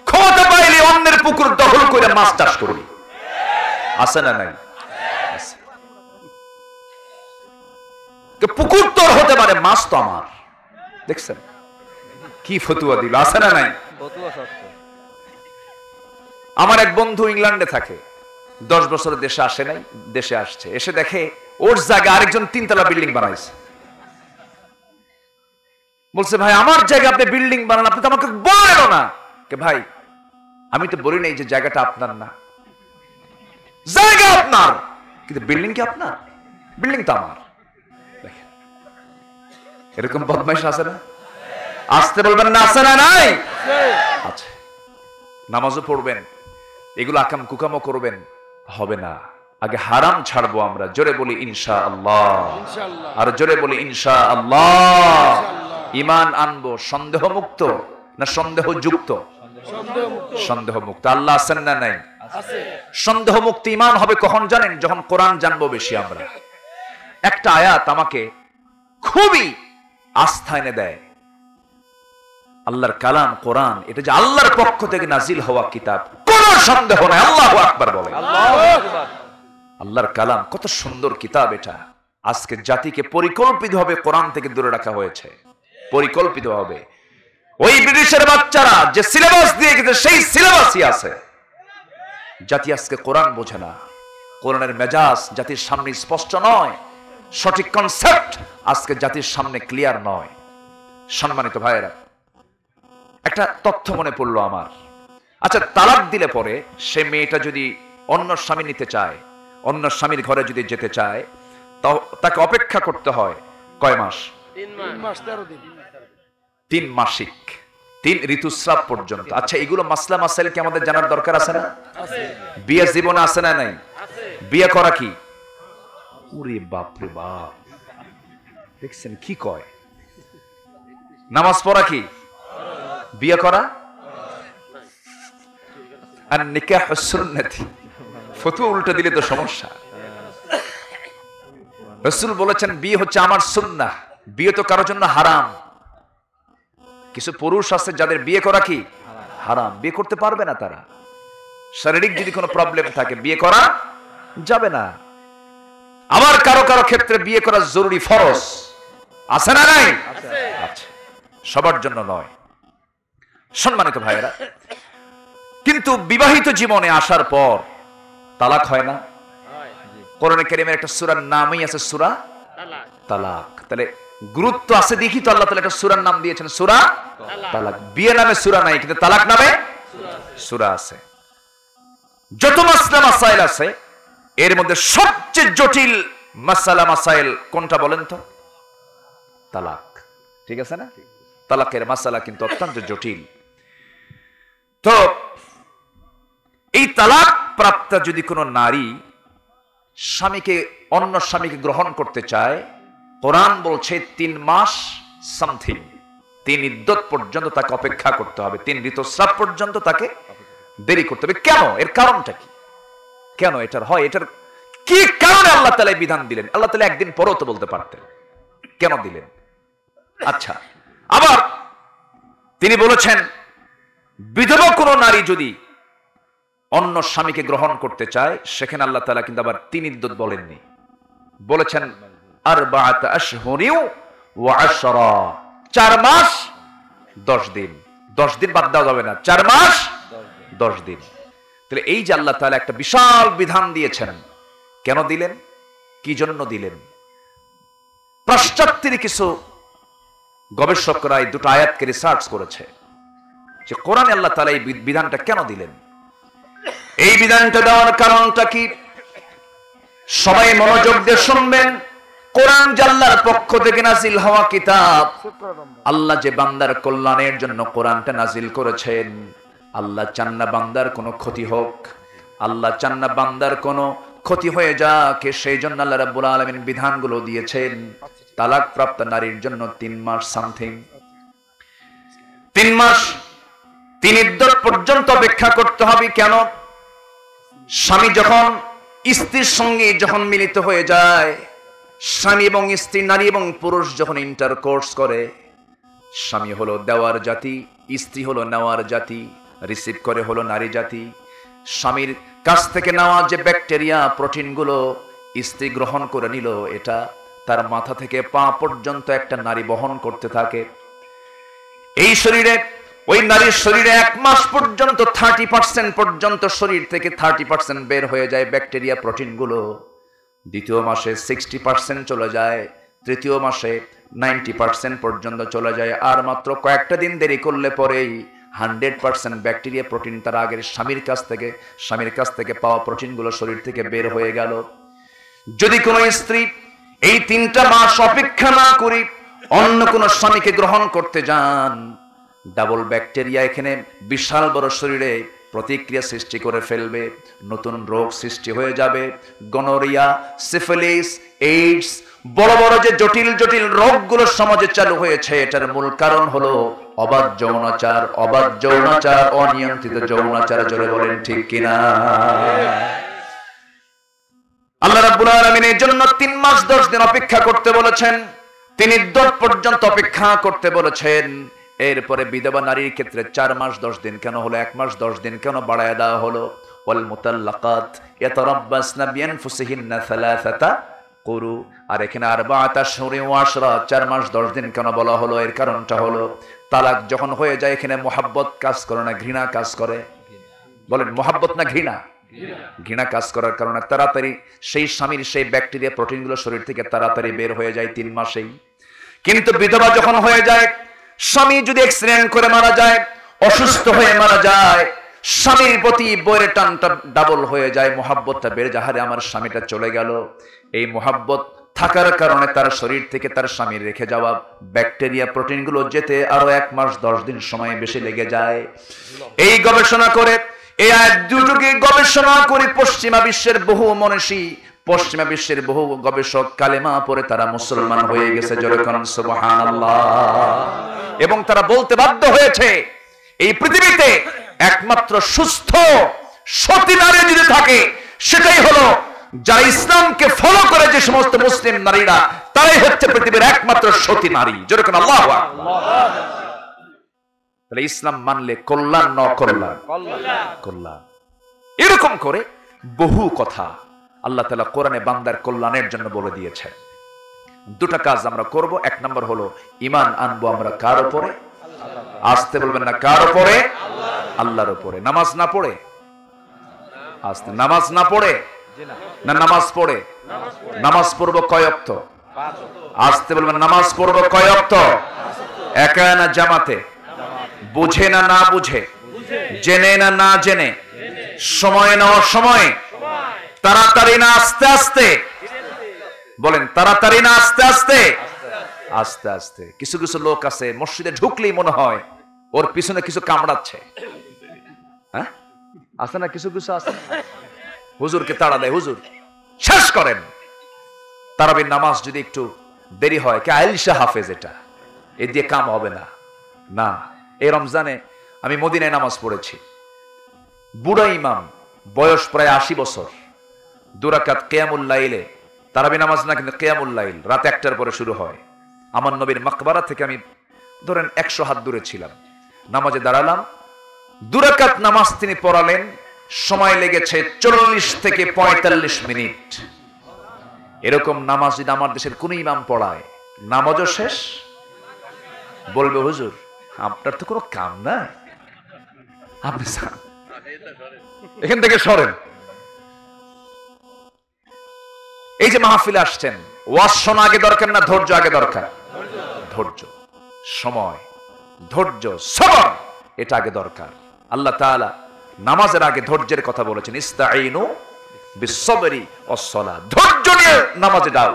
ক্ষমতা পাইলে অন্যের পুকুর দখল করে মাছ চাষ করবি। আছে না নাই? পুকুর তোর হতে পারে, মাছ তো আমার। দেখছেন কি ফতুয়া দিল? আছে না নাই? আমার এক বন্ধু ইংল্যান্ডে থাকে, 10 বছর দেশে আসে নাই, দেশে আসছে। এসে দেখে ওর জায়গায় আরেকজন 3 তলা বিল্ডিং বানাইছে। বলছে, ভাই আমার জায়গায় আপনি বিল্ডিং বানান, আপনি তো আমাকে বলেন না। ভাই আমি তো বলি নাই যে জায়গাটা আপনার না, জায়গা আপনার, কিন্তু বিল্ডিং কি আপনার? বিল্ডিং তো আমার। এরকম বদমাইশ আছে না? আসতে বলবেন না, আছে না নাই? আচ্ছা, নামাজও পড়বেন, এগুলো আকাম কুকামও করবেন, হবে না। আগে হারাম ছাড়বো আমরা। জোরে বলি ইনশাআল্লাহ, আর জোরে বলি ইনশাআল্লাহ। ঈমান আনবো সন্দেহ মুক্ত না সন্দেহ যুক্ত? সন্দেহ মুক্ত। আল্লাহ আছেন না নাই? সন্দেহ মুক্ত ঈমান হবে কখন জানেন? যখন কোরআন জানবো বেশি আমরা। একটা আয়াত আমাকে খুবই আস্থা এনে দেয়। আল্লাহর কালাম কোরআন, এটা যে আল্লাহর পক্ষ থেকে নাজিল হওয়া কিতাব, কোনো সন্দেহ নাই। আল্লাহু আকবার বলেন। আল্লাহর কালাম কত সুন্দর কিতাব এটা। আজকে জাতিকে পরিকল্পিতভাবে কোরআন থেকে দূরে রাখা হয়েছে, পরিকল্পিতভাবে। ওই ব্রিটিশের বাচ্চারা যে সিলেবাস দিয়ে গেছে সেই সিলেবাসই আছে। জাতি আজকে কোরআন বোঝে না, কোরআনের মেজাজ জাতির সামনে স্পষ্ট নয়, সঠিক কনসেপ্ট আজকে জাতির সামনে ক্লিয়ার নয়। সম্মানিত ভাইয়েরা, একটা তথ্য মনে পড়লো আমার। আচ্ছা, তালাক দিলে পরে সে মেয়েটা যদি অন্য স্বামী নিতে চায়, অন্য স্বামীর ঘরে যদি যেতে চায়, তাকে অপেক্ষা করতে হয় কয় মাস? 3 মাসিক, 3 ঋতুস্রাব পর্যন্ত। আচ্ছা, এগুলো মাসলা মাসাইল কি আমাদের জানার দরকার আছে না? বিয়ে জীবনে আছে না নাই? বিয়ে করা কি? ওরে বাপ রে বাপ, দেখছেন কি কয়? নামাজ পড়া কি? বিয়ে করা? আর নিকাহ সুন্নতি। ফতোয়া উল্টো দিলে তো সমস্যা। রাসূল বলেছেন বিয়ে হচ্ছে আমার সুন্নাহ, বিয়ে তো কারোর জন্য হারাম। কিছু পুরুষ আছে যাদের বিয়ে করা কি হারাম, বিয়ে করতে পারবে না তারা। শারীরিক যদি কোনো প্রবলেম থাকে বিয়ে করা যাবে না। আবার কারো কারো ক্ষেত্রে বিয়ে করা জরুরি, ফরজ। আছে না নাই? আচ্ছা, সবার জন্য নয়। সম্মানিত ভাইয়েরা, কিন্তু বিবাহিত জীবনে আসার পর তালাক হয় না? কোরআনে কারীমের একটা সূরার নামই আছে সূরা তালাক। তাহলে গুরুত্ব আছে দেখি তো আল্লাহ তাআলা একটা সূরার নাম দিয়েছেন সূরা তালাক। বিয়ে নামে সূরা নাই, কিন্তু তালাক নামে সূরা আছে। যত মাসলা মাসাইল আছে এর মধ্যে সবচেয়ে জটিল মাসালা মাসাইল কোনটা বলেন তো? তালাক। ঠিক আছে না? তালাকের মাসালা কিন্তু অত্যন্ত জটিল। তো এই তালাক প্রাপ্ত যদি কোনো নারী স্বামীকে অন্য স্বামীকে গ্রহণ করতে চায়, কোরআন বলছে 3 মাস সামথিং, 3 ইদ্দত পর্যন্ত তাকে অপেক্ষা করতে হবে, 3 ঋতুস্রাব পর্যন্ত তাকে দেরি করতে হবে। কেন? এর কারণটা কি? কেন এটার হয়? এটার কি কারণে আল্লাহ তাআলা বিধান দিলেন? আল্লাহ তাআলা একদিন পরেও তো বলতে পারতেন, কেন দিলেন? আচ্ছা, আবার তিনি বলেছেন বিধবা কোনো নারী যদি অন্য স্বামীকে গ্রহণ করতে চায়, সেখানে আল্লাহ তাআলা কিন্তু আবার 3 ইদ্দত বলেননি, বলেছেন আরবাআত আশহুরিন ওয়া আশরা, 4 মাস 10 দিন। 10 দিন বাদ দেওয়া যাবে না, 4 মাস 10 দিন। তাহলে এই যে আল্লাহ তাআলা একটা বিশাল বিধান দিয়েছেন, কেন দিলেন? কি জন্য দিলেন? পাশ্চাত্যের কিছু গবেষকরা এই দুটো আয়াতকে রিসার্চ করেছে যে কোরআনে আল্লাহ তাআলা এই বিধানটা কেন দিলেন। এই বিধানটা দেওয়ার কারণটা কি? সবাই মনোযোগ দিয়ে শুনবেন। কোরআন যে আল্লাহর পক্ষ থেকে নাজিল হওয়া কিতাব, আল্লাহ যে বান্দার কল্যাণের জন্য কোরআনটা নাজিল করেছেন। আল্লাহ চান না বান্দার কোনো ক্ষতি হোক, আল্লাহ চান না বান্দার কোনো ক্ষতি হয়ে যাক, সেই জন্য আল্লাহ রাব্বুল আলামিন বিধানগুলো দিয়েছেন। তালাক প্রাপ্ত নারীর জন্য 3 মাস সামথিং, 3 মাস 3 ইদ্দত পর্যন্ত অপেক্ষা করতে হবে। কেন? স্বামী যখন স্ত্রীর সঙ্গে যখন মিলিত হয়ে যায়, স্বামী এবং স্ত্রী, নারী এবং পুরুষ যখন ইন্টারকোর্স করে, স্বামী হলো দেওয়ার জাতি, স্ত্রী হলো নেওয়ার জাতি, রিসিভ করে হলো নারী জাতি। স্বামীর কাছ থেকে নেওয়া যে ব্যাকটেরিয়া প্রোটিনগুলো স্ত্রী গ্রহণ করে নিল, এটা তার মাথা থেকে পা পর্যন্ত একটা নারী বহন করতে থাকে। এই শরীরে, ওই নারীর শরীরে 1 মাস পর্যন্ত 30% পর্যন্ত শরীর থেকে 30% বের হয়ে যায় ব্যাকটেরিয়া প্রোটিনগুলো। দ্বিতীয় মাসে 60% চলে যায়, তৃতীয় মাসে 90% পর্যন্ত চলে যায়। আর মাত্র কয়েকটা দিন দেরি করলে পরেই 100% ব্যাকটেরিয়া প্রোটিন তার আগের স্বামীর কাছ থেকে পাওয়া প্রোটিনগুলো শরীর থেকে বের হয়ে গেল। যদি কোনো স্ত্রী এই 3টা মাস অপেক্ষা না করে অন্য কোনো স্বামীকে গ্রহণ করতে যান, ডাবল ব্যাকটেরিয়া এখানে বিশাল বড় শরীরে প্রতিক্রিয়া সৃষ্টি করে ফেলবে, নতুন রোগ সৃষ্টি হয়ে যাবে। গনোরিয়া, সিফিলিস, এইডস, বড় বড় যে জটিল জটিল রোগগুলো সমাজে চালু হয়েছে, এটার মূল কারণ হলো অবাধ যৌনাচার, অবাধ যৌনাচার, অনিয়ন্ত্রিত যৌনাচার। জোরে বলেন ঠিক কিনা? আল্লাহ রাব্বুল আলামিন এর জন্য 3 মাস 10 দিন অপেক্ষা করতে বলেছেন, 3 ইদ্দত পর্যন্ত অপেক্ষা করতে বলেছেন। এরপরে বিধবা নারীর ক্ষেত্রে 4 মাস 10 দিন কেন হলো, 1 মাস 10 দিন কেন বাড়ায় দেওয়া হলো? ওয়াল মুতাল্লাকাত ইয়াতারাব্বাসনা বিআনফুসিহিন্না সালাসাতা কুরু। আর এখানে 4 আশহুরিন ওয়া আশরা, 4 মাস 10 দিন কেন বলা হলো? এর কারণটা হলো তালাক যখন হয়ে যায়, এখানে মোহাব্বত কাজ করে না, ঘৃণা কাজ করে। বলেন মোহাব্বত না ঘৃণা? ঘৃণা কাজ করার কারণে তাড়াতাড়ি সেই স্বামীর সেই ব্যাকটেরিয়া প্রোটিনগুলো শরীর থেকে তাড়াতাড়ি বের হয়ে যায় 3 মাসেই। কিন্তু বিধবা যখন হয়ে যায়, স্বামী যদি অ্যাক্সিডেন্ট করে মারা যায়, অসুস্থ হয়ে মারা যায়, স্বামীর প্রতি বইয়ের টানটা ডাবল হয়ে যায়, মোহাব্বতটা বেড়ে যায়। হারে আমার স্বামীটা চলে গেল, এই মোহাব্বত থাকার কারণে তার শরীর থেকে তার স্বামীর রেখে যাওয়া ব্যাকটেরিয়া প্রোটিনগুলো যেতে আরো 1 মাস 10 দিন সময় বেশি লেগে যায়। এই গবেষণা করে, এই আয়াত দুটোকে গবেষণা করে পশ্চিমা বিশ্বের বহু মনীষী, পশ্চিমা বিশ্বের বহু গবেষক কালেমা পড়ে তারা মুসলমান হয়ে গেছে। জোরে বলেন সুবহানাল্লাহ। এবং তারা বলতে বাধ্য হয়েছে, এই পৃথিবীতে একমাত্র সুস্থ সতী নারী যদি থাকে, সেটাই হলো যারা ইসলামকে ফলো করে যে সমস্ত মুসলিম নারীরা, তারাই হচ্ছে পৃথিবীর একমাত্র সতী নারী। জোরে বলেন আল্লাহু আকবার। তাহলে ইসলাম মানলে কল্যাণ না কল্যাণ? কল্যাণ। এরকম করে বহু কথা আল্লাহ তাআলা কোরআনে বান্দার কল্যাণের জন্য বলে দিয়েছেন। 2টা কাজ আমরা করব। 1 নম্বর হলো ঈমান আনবো আমরা কার উপরে? আসতে বলবেন না, কার উপরে? আল্লাহর উপরে। নামাজ না পড়ে, আসতে নামাজ না পড়ে না, নামাজ পড়ে। নামাজ পড়বো কয় ওয়াক্ত? আসতে বলবেন নামাজ পড়বো কয় ওয়াক্ত? একা না জামাতে? বুঝে না না বুঝে? জেনে না না জেনে? সময় না অসময়ে? তাড়াতাড়ি না আস্তে আস্তে? বলেন তাড়াতাড়ি না আস্তে আস্তে? আস্তে আস্তে। কিছু কিছু লোক আছে মসজিদে ঢুকলেই মনে হয় ওর পিছনে কিছু কামড়াচ্ছে। হ্যাঁ, আছে না? কিছু কিছু আছে, হুজুরকে তাড়া দেয়, হুজুর শেষ করেন। তারাবির নামাজ যদি একটু দেরি হয়, কে আয়েশা হাফেজ, এটা এ দিয়ে কাম হবে না। না, এই রমজানে আমি মদিনায় নামাজ পড়েছি, বুড়া ইমাম, বয়স প্রায় 80 বছর, 2 রাকাত কিয়ামুল লাইলে, তারাবি নামাজ না কিন্তু কিয়ামুল লাইল, রাত 1টার পরে শুরু হয়। আমার নবীর মাকবারা থেকে আমি ধরেন 100 হাত দূরে ছিলাম, নামাজে দাঁড়ালাম, 2 রাকাত নামাজ তিনি পড়ালেন, সময় লেগেছে 40 থেকে 45 মিনিট। এরকম নামাজ যদি আমার দেশের কোন ইমাম পড়ায়, নামাজও শেষ, বলবে হুজুর আপনার তো কোনো কাম না, আপনি এখান থেকে সরেন। এই যে মাহফিলে আসছেন, ওয়াজ শোনা আগে দরকার না ধৈর্য আগে দরকার? ধৈর্য, সময়, ধৈর্য, সবর, এটা আগে দরকার। আল্লাহ তাআলা নামাজের আগে ধৈর্যের কথা বলেছেন, ইস্তাঈনু বিসসবরি ওয়াসসালাহ, ধৈর্য নিয়ে নামাজে যাও,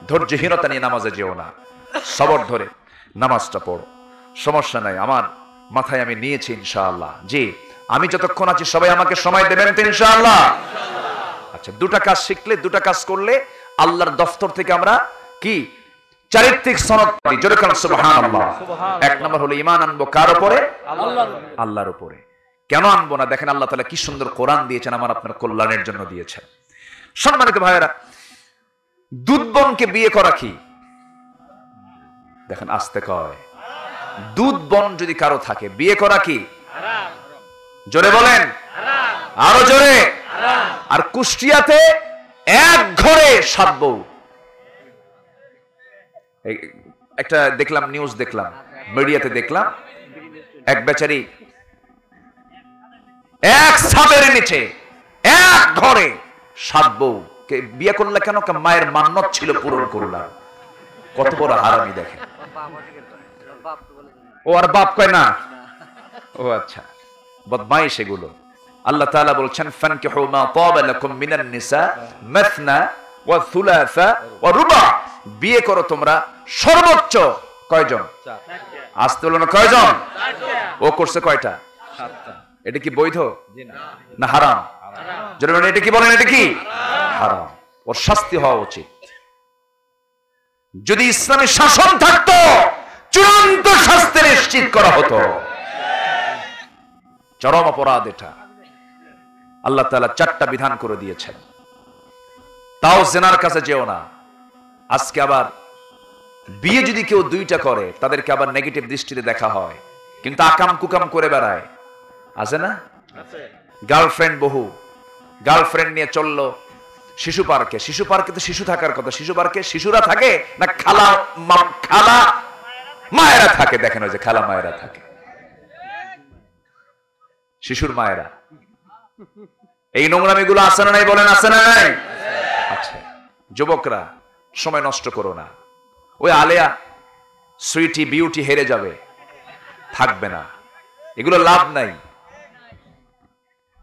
ধৈর্যহীনতা নিয়ে নামাজে যেও না, সবর ধরে নামাজটা পড়ো। সমস্যা নাই, আমার মাথায় আমি নিয়েছি ইনশাআল্লাহ। জি, আমি যতক্ষণ আছি সবাই আমাকে সময় দেবেন তো ইনশাআল্লাহ? আচ্ছা, দুটা কাজ শিখলে, দুটা কাজ করলে আল্লাহর দফতর থেকে আমরা কি চারিত্রিক সনদ পাই। জোরে বলেন সুবহানাল্লাহ। এক নম্বর হলো ঈমান আনবো কার উপরে? আল্লাহর উপরে। কেন আনবো না? দেখেন আল্লাহ তাআলা কি সুন্দর কোরআন দিয়েছেন, আমার আপনার কল্যাণের জন্য দিয়েছেন। সম্মানিত ভাইয়েরা, দুধ বোনকে বিয়ে করা কি? দেখেন আস্তে কয়, দুধ বোন যদি কারো থাকে বিয়ে করা কি? জোরে বলেন, আরো জোরে। আর কুষ্টিয়াতে এক ঘরে 7 বউ। একটা দেখলাম, নিউজ দেখলাম, মিডিয়াতে দেখলাম, এক বেচারি এক ছাদের নিচে এক ঘরে 7 বউ কে বিয়ে করলে কেন? মায়ের মান্যত ছিল, পূরণ করলাম। কত বড় হারামি দেখেন। ও আর বাপ কয় না? ও আচ্ছা, বদমাইশ এগুলো। আল্লাহ তাআলা বলছেন, ফানকিহু মা তাবা লাকুম মিনান নিসা মাসনা ওয়া থুলাসা ওয়া রুবা, বিয়ে করো তোমরা সর্বোচ্চ কয়জন? আসতে হলো না, কয়জন? ও করছে কয়টা? 7টা। এটা কি বৈধ না হারাম? যদি বলেন এটা কি, বলেন এটা কি হারাম, ওর শাস্তি হওয়া উচিত। যদি ইসলামী শাসন থাকতো চূড়ান্ত শাস্তি নিশ্চিত করা হতো। চরম অপরাধ এটা। আল্লাহ তাআলা 4টা বিধান করে দিয়েছেন। তাও জেনার কাছে যেও না। আজকে আবার বিয়ে যদি কেউ 2টা করে তাদেরকে আবার নেগেটিভ দৃষ্টিতে দেখা হয়, কিন্তু আকাম কুকাম করে বেড়ায়, আছে না? গার্লফ্রেন্ড বহু, গার্লফ্রেন্ড নিয়ে চললো শিশু পার্কে। শিশু পার্কে তো শিশু থাকার কথা, শিশু পার্কে শিশুরা থাকে না খালা মায়েরা থাকে? দেখেন ওই যে খালা মায়েরা থাকে, শিশুর মায়েরা। এই নোংরামি গুলো আছে না নাই? বলেন আছে না নাই? আচ্ছা, যুবকরা সময় নষ্ট করো না। ওই আলেয়া সুইটি বিউটি হেরে যাবে, থাকবে না, এগুলো লাভ নাই।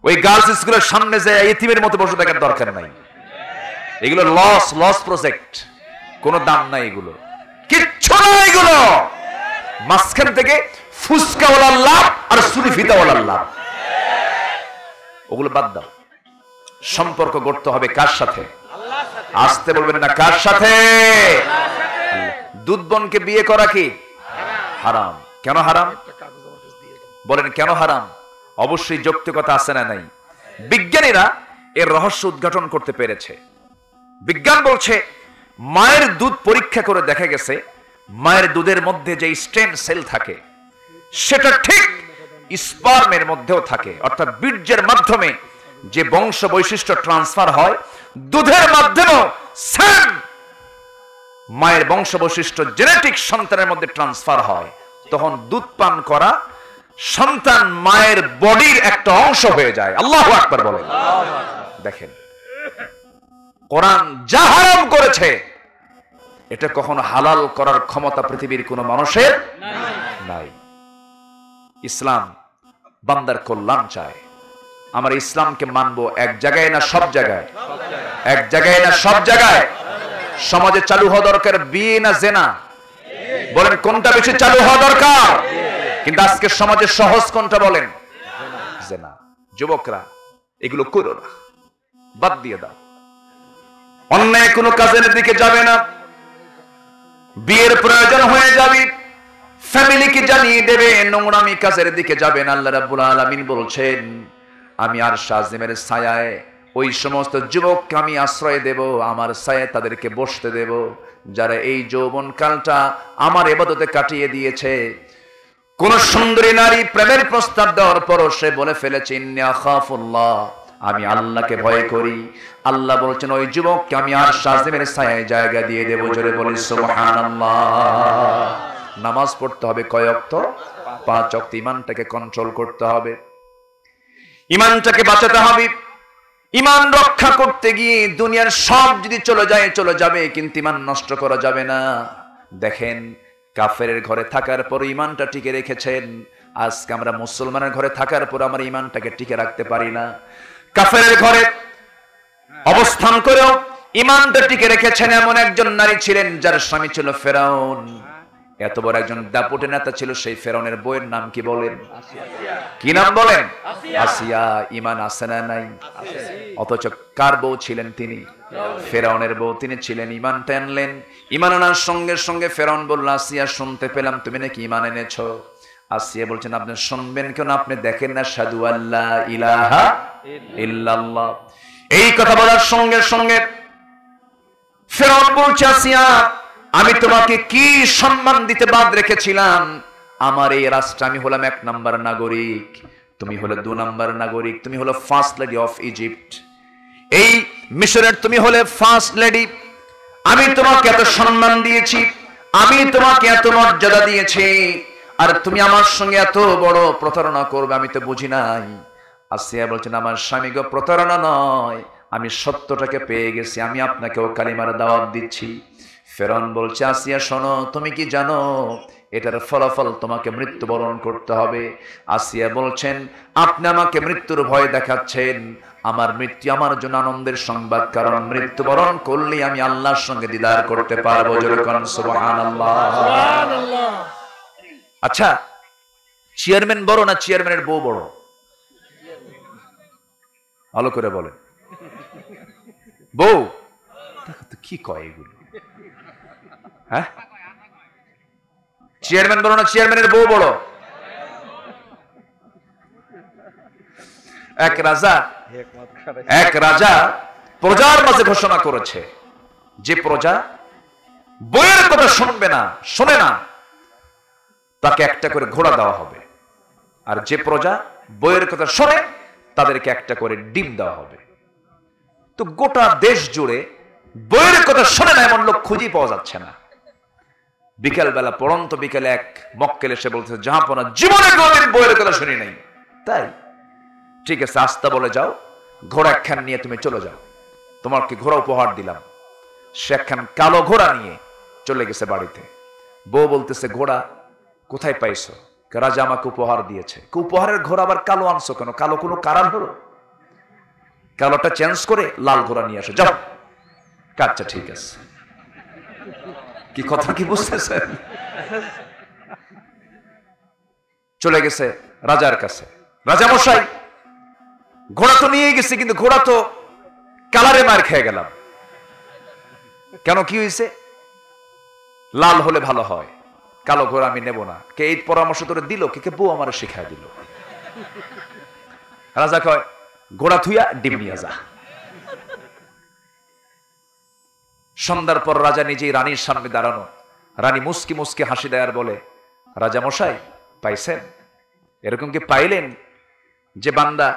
ওই গার্লস স্কুলের সামনে যে এতিমের মতো বসে থাকার দরকার নাই। এগুলো লস প্রজেক্ট, কোনো দাম নাই, এগুলো কিচ্ছু না। এগুলো মাঝখান থেকে ফুসকাওয়ালার লাভ আর সুরি ফিতাওয়ালার লাভ, ওগুলো বাদ দাও। সম্পর্ক গড়তে হবে কার সাথে? আসতে বলবেন না, কার সাথে? দুধ বোনকে বিয়ে করা কি হারাম? কেন হারাম? বলেন কেন হারাম? অবশ্যই যৌক্তিকতা আছে না নাই? বিজ্ঞানীরা এর রহস্য উদ্ঘাটন করতে পেরেছে। বিজ্ঞান বলছে, মায়ের দুধ পরীক্ষা করে দেখা গেছে মায়ের দুধের মধ্যে যে স্টেম সেল থাকে সেটা ঠিক স্পার্মের মধ্যেও থাকে। অর্থাৎ বীর্যের মাধ্যমে যে বংশ বৈশিষ্ট্য ট্রান্সফার হয়, দুধের মাধ্যমেও সেম মায়ের বংশ বৈশিষ্ট্য জেনেটিক সন্তানের মধ্যে ট্রান্সফার হয়। তখন দুধ পান করা সন্তান মায়ের বডির একটা অংশ হয়ে যায়। আল্লাহু আকবার বলেন। দেখেন, কোরআন যা হারাম করেছে এটা কখনো হালাল করার ক্ষমতা পৃথিবীর কোন মানুষের নাই। ইসলাম বান্দার কল্যাণ চায়। আমরা ইসলামকে মানবো এক জায়গায় না সব জায়গায়? এক জায়গায় না সব জায়গায়? সমাজে চালু হওয়া দরকার বিয়ে না জেনা? বলেন কোনটা বেশি চালু হওয়া দরকার? কিন্তু আজকে সমাজে সহজ কোনটা বলেন? জেনা। যুবকরা এগুলো করো না, বাদ দিয়ে দাও। অন্যায় কোনো কাজের দিকে যাবে না। বিয়ের প্রয়োজন হয়ে যাবে, ফ্যামিলিকে জানিয়ে দেবে, নোংরামি কাজের দিকে যাবে না। আল্লাহ রাব্বুল আলামিন বলছেন, আমি আরশ আজিমের ছায়ায় ওই সমস্ত যুবককে আমি আশ্রয় দেব, আমার ছায়ায় তাদেরকে বসতে দেব যারা এই যৌবন কালটা আমার ইবাদতে কাটিয়ে দিয়েছে। কোন সুন্দরী নারী প্রেমের প্রস্তাব দেওয়ার পর সে বলে ফেলেছে, ইন্নী আখাফুল্লাহ, আমি আল্লাহকে ভয় করি। আল্লাহ বলছেন, ওই যুবককে আমি আরশ আজিমের ছায়ায় জায়গা দিয়ে দেব। জোরে বলি সুবহানাল্লাহ। নামাজ পড়তে হবে কয় ওয়াক্ত? 5 ওয়াক্ত। ঈমানটাকে কন্ট্রোল করতে হবে, ঈমানটাকে বাঁচাতে হবে। ঈমান রক্ষা করতে গিয়ে দুনিয়ার সব যদি চলে যায় চলে যাবে, কিন্তু ঈমান নষ্ট করা যাবে না। দেখেন, কাফেরের ঘরে থাকার পর ঈমানটা টিকে রেখেছেন। আজকে আমরা মুসলমানের ঘরে থাকার পর আমার ইমানটাকে টিকে রাখতে পারি না। কাফেরের ঘরে অবস্থান করেও ইমানটা টিকে রেখেছেন এমন একজন নারী ছিলেন যার স্বামী ছিল ফেরাউন। এত বড় একজন দাপুটে নেতা ছিল সেই ফেরাউনের বউয়ের নাম কি বলেন? কি নাম বলেন? আসিয়া। ইমান আছে না নাই? অথচ কার বউ ছিলেন তিনি? ফেরাউনের বউ তিনি ছিলেন। ইমানটা আনলেন। ইমান আনার সঙ্গে সঙ্গে ফেরাউন বলল, আসিয়া শুনতে পেলাম তুমি নাকি ইমান এনেছো। আসিয়া বলছেন, আপনি শুনবেন কেন? আপনি দেখেন না সাদু আল্লাহ ইলাহা ইল্লাল্লাহ। এই কথা বলার সঙ্গে সঙ্গে ফেরাউন বলছে, আসিয়া আমি তোমাকে কি সম্মান দিতে বাদ রেখেছিলাম? আমার এই রাষ্ট্রে আমি হলাম 1 নাম্বার নাগরিক, তুমি হলে 2 নাম্বার নাগরিক, তুমি হলো ফার্স্ট লেডি অফ ইজিপ্ট, এই মিশরের তুমি হলে ফার্স্ট লেডি। আমি তোমাকে এত সম্মান দিয়েছি, আমি তোমাকে এত মর্যাদা দিয়েছি, আর তুমি আমার সঙ্গে এত বড় প্রতারণা করবে আমি তো বুঝি নাই। আসিয়া বলছেন, আমার স্বামী গো প্রতারণা নয়, আমি সত্যটাকে পেয়ে গেছি, আমি আপনাকেও কালিমার দাওয়াত দিচ্ছি। ফেরাউন বলছে, আসিয়া শোনো, তুমি কি জানো এটার ফলাফল তোমাকে মৃত্যুবরণ করতে হবে? আসিয়া বলছেন, আপনি আমাকে মৃত্যুর ভয় দেখাচ্ছেন, আমার মৃত্যু আমার জন্য আনন্দের সংবাদ, কারণ মৃত্যুবরণ করলে আমি আল্লাহর সঙ্গে দিদার করতে পারবো। যেরকম সুবহানাল্লাহ। আচ্ছা, চেয়ারম্যান বড় না চেয়ারম্যানের বউ বড়? ভালো করে বলেন। বউ কি কয় এগুলো? হ্যাঁ, চেয়ারম্যান বড় না চেয়ারম্যানের বউ বড়? এক রাজা প্রজার মাঝে ঘোষণা করেছে, যে প্রজা বইয়ের কথা শুনবে না, শোনে না, তাকে একটা করে ঘোড়া দেওয়া হবে, আর যে প্রজা বইয়ের কথা শোনে তাদেরকে একটা করে ডিম দেওয়া হবে। তো গোটা দেশ জুড়ে বইয়ের কথা শোনে না এমন লোক খুঁজে পাওয়া যাচ্ছে না। বিকেল বেলা পড়ন্ত বিকেলে এক মক্কেল এসে বলছে, জাহাপনা জীবনে কোনদিন বইয়ের কথা শুনি নাই। তাই ঠিক আছে, আস্তা বলে যাও, ঘোড়া একখান নিয়ে তুমি চলে যাও, তোমাকে ঘোড়া উপহার দিলাম। সে একখান কালো ঘোড়া নিয়ে চলে গেছে বাড়িতে। বউ বলতেছে, ঘোড়া কোথায় পাইছো? রাজা আমাকে উপহার দিয়েছে। উপহারের ঘোড়া আবার কালো আনছো কেন? কালো কোনো কারণ হলো? কালোটা চেঞ্জ করে লাল ঘোড়া নিয়ে আসো, যাও। আচ্ছা ঠিক আছে। কি কথা কি বুঝতেছেন? চলে গেছে রাজার কাছে, রাজা মশাই ঘোড়া তো নিয়ে গেছি, কিন্তু ঘোড়া তো কালারে মার খেয়ে গেলাম। কেন, কি হয়েছে? লাল হলে ভালো হয়, কালো ঘোড়া আমি নেব না। কে এই পরামর্শ তোরে দিল? কে বউ আমার শিখাই দিল। রাজা কয়, ঘোড়া থুইয়া ডিম নিয়ে যা। সন্ধ্যার পর রাজা নিজেই রানীর সামনে দাঁড়ানো। রানী মুস্কি মুস্কি হাসি দেয় আর বলে, রাজা মশাই পাইছেন? এরকম কি পাইলেন যে বান্দা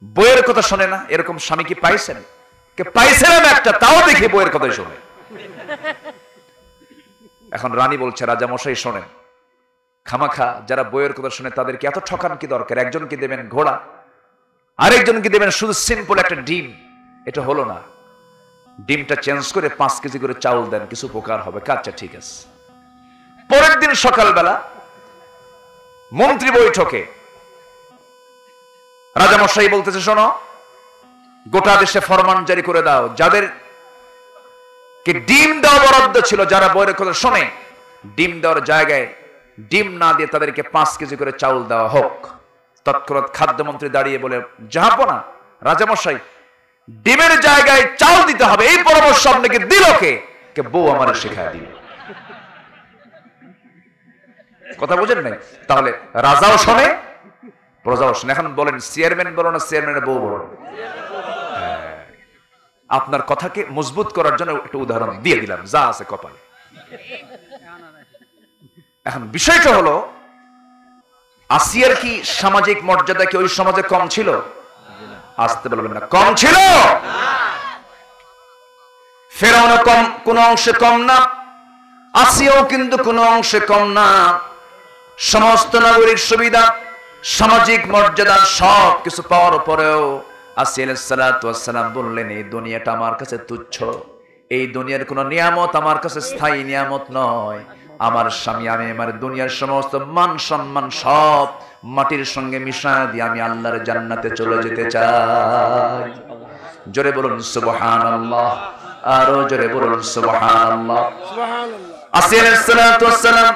বইয়ের কথা শোনে না? এরকম স্বামী কি পাইছেন? কে পাইছিলাম একটা, তাও দেখি বইয়ের কথাই শোনে। এখন রানী বলছে, রাজা মশাই শোনেন, খামাখা যারা বইয়ের কথা শুনে তাদেরকে এত ঠকান কি দরকার? একজনকে দেবেন ঘোড়া, আরেকজনকে দেবেন শুধু সিম্পল একটা ডিম, এটা হলো না। ডিমটা চেঞ্জ করে 5 কেজি করে চাউল দেন, কিছু উপকার হবে। আচ্ছা ঠিক আছে। পরের দিন সকালবেলা মন্ত্রী বৈঠকে রাজামশাই বলতেছে, শোনো, গোটা দেশে ফরমান জারি করে দাও, যাদের কে ডিম দেওয়া বরাদ্দ ছিল, যারা বইয়ের কথা শোনে, ডিম দেওয়ার জায়গায় ডিম না দিয়ে তাদেরকে 5 কেজি করে চাউল দেওয়া হোক। তৎক্ষণাৎ খাদ্যমন্ত্রী দাঁড়িয়ে বলে, জাহাপনা রাজামশাই, ডিমের জায়গায় চাউল দিতে হবে, এই পরামর্শ আপনাকে দিল কে? বউ আমার শেখায় দিল। কথা বুঝেন নাই? তাহলে রাজাও শোনে, প্রজাও শোনে। এখন বলেন, চেয়ারম্যান বলো না চেয়ারম্যানের বউ বলো? আপনার কথাকে মজবুত করার জন্য একটা উদাহরণ দিয়ে দিলাম, যা আছে কপালে। এখন বিষয়টা হলো, আসিয়ার কি সামাজিক মর্যাদা কি ওই সমাজে কম ছিল? আসতে বলবেন না, কম ছিল। ফেরাউনও কম, কোন অংশে কম না, আসিয়াও কিন্তু কোন অংশে কম না। সমস্ত নাগরিক সুবিধা, সামাজিক মর্যাদা সব কিছু পাওয়ার পরেও আসিয়া আলাইহিস সালাতু ওয়াস সালাম বললেন, এই দুনিয়াটা আমার কাছে তুচ্ছ, এই দুনিয়ার কোন নিয়ামত আমার কাছে স্থায়ী নিয়ামত নয়। আমার স্বামী, আমি আমার দুনিয়ার সমস্ত মান সম্মান সব মাটির সঙ্গে মিশিয়ে দিয়ে আমি আল্লাহর জান্নাতে চলে যেতে চাই। জোরে বলুন সুবহানাল্লাহ, আরো জোরে বলুন সুবহানাল্লাহ। সুবহানাল্লাহ। আসিয়া আলাইহিস সালাতু ওয়াস সালাম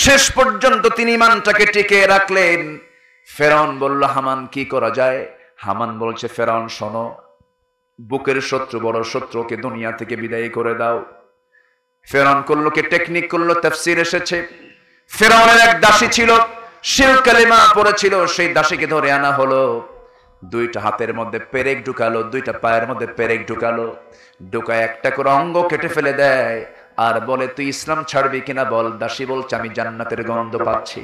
শেষ পর্যন্ত তিনি ইমানটাকে টিকিয়ে রাখলেন। ফেরাউন বলল, হামান কি করা যায়? হামান বলছে, ফেরাউন শোনো, বুকের শত্রু বড় শত্রুকে দুনিয়া থেকে বিদায় করে দাও। ফেরাউন করলো কি টেকনিক করলো, তাফসীর এসেছে। ফেরাউনের এক দাসী ছিল, শিরক কালিমা পড়েছিল, সেই দাসীকে ধরে আনা হলো। দুইটা হাতের মধ্যে পেরেক ঢুকালো, দুইটা পায়ের মধ্যে পেরেক ঢুকালো, ঢুকায় একটা করে অঙ্গ কেটে ফেলে দেয় আর বলে, তুই ইসলাম ছাড়বি কিনা বল। দাসী বলছে, আমি জান্নাতের গন্ধ পাচ্ছি।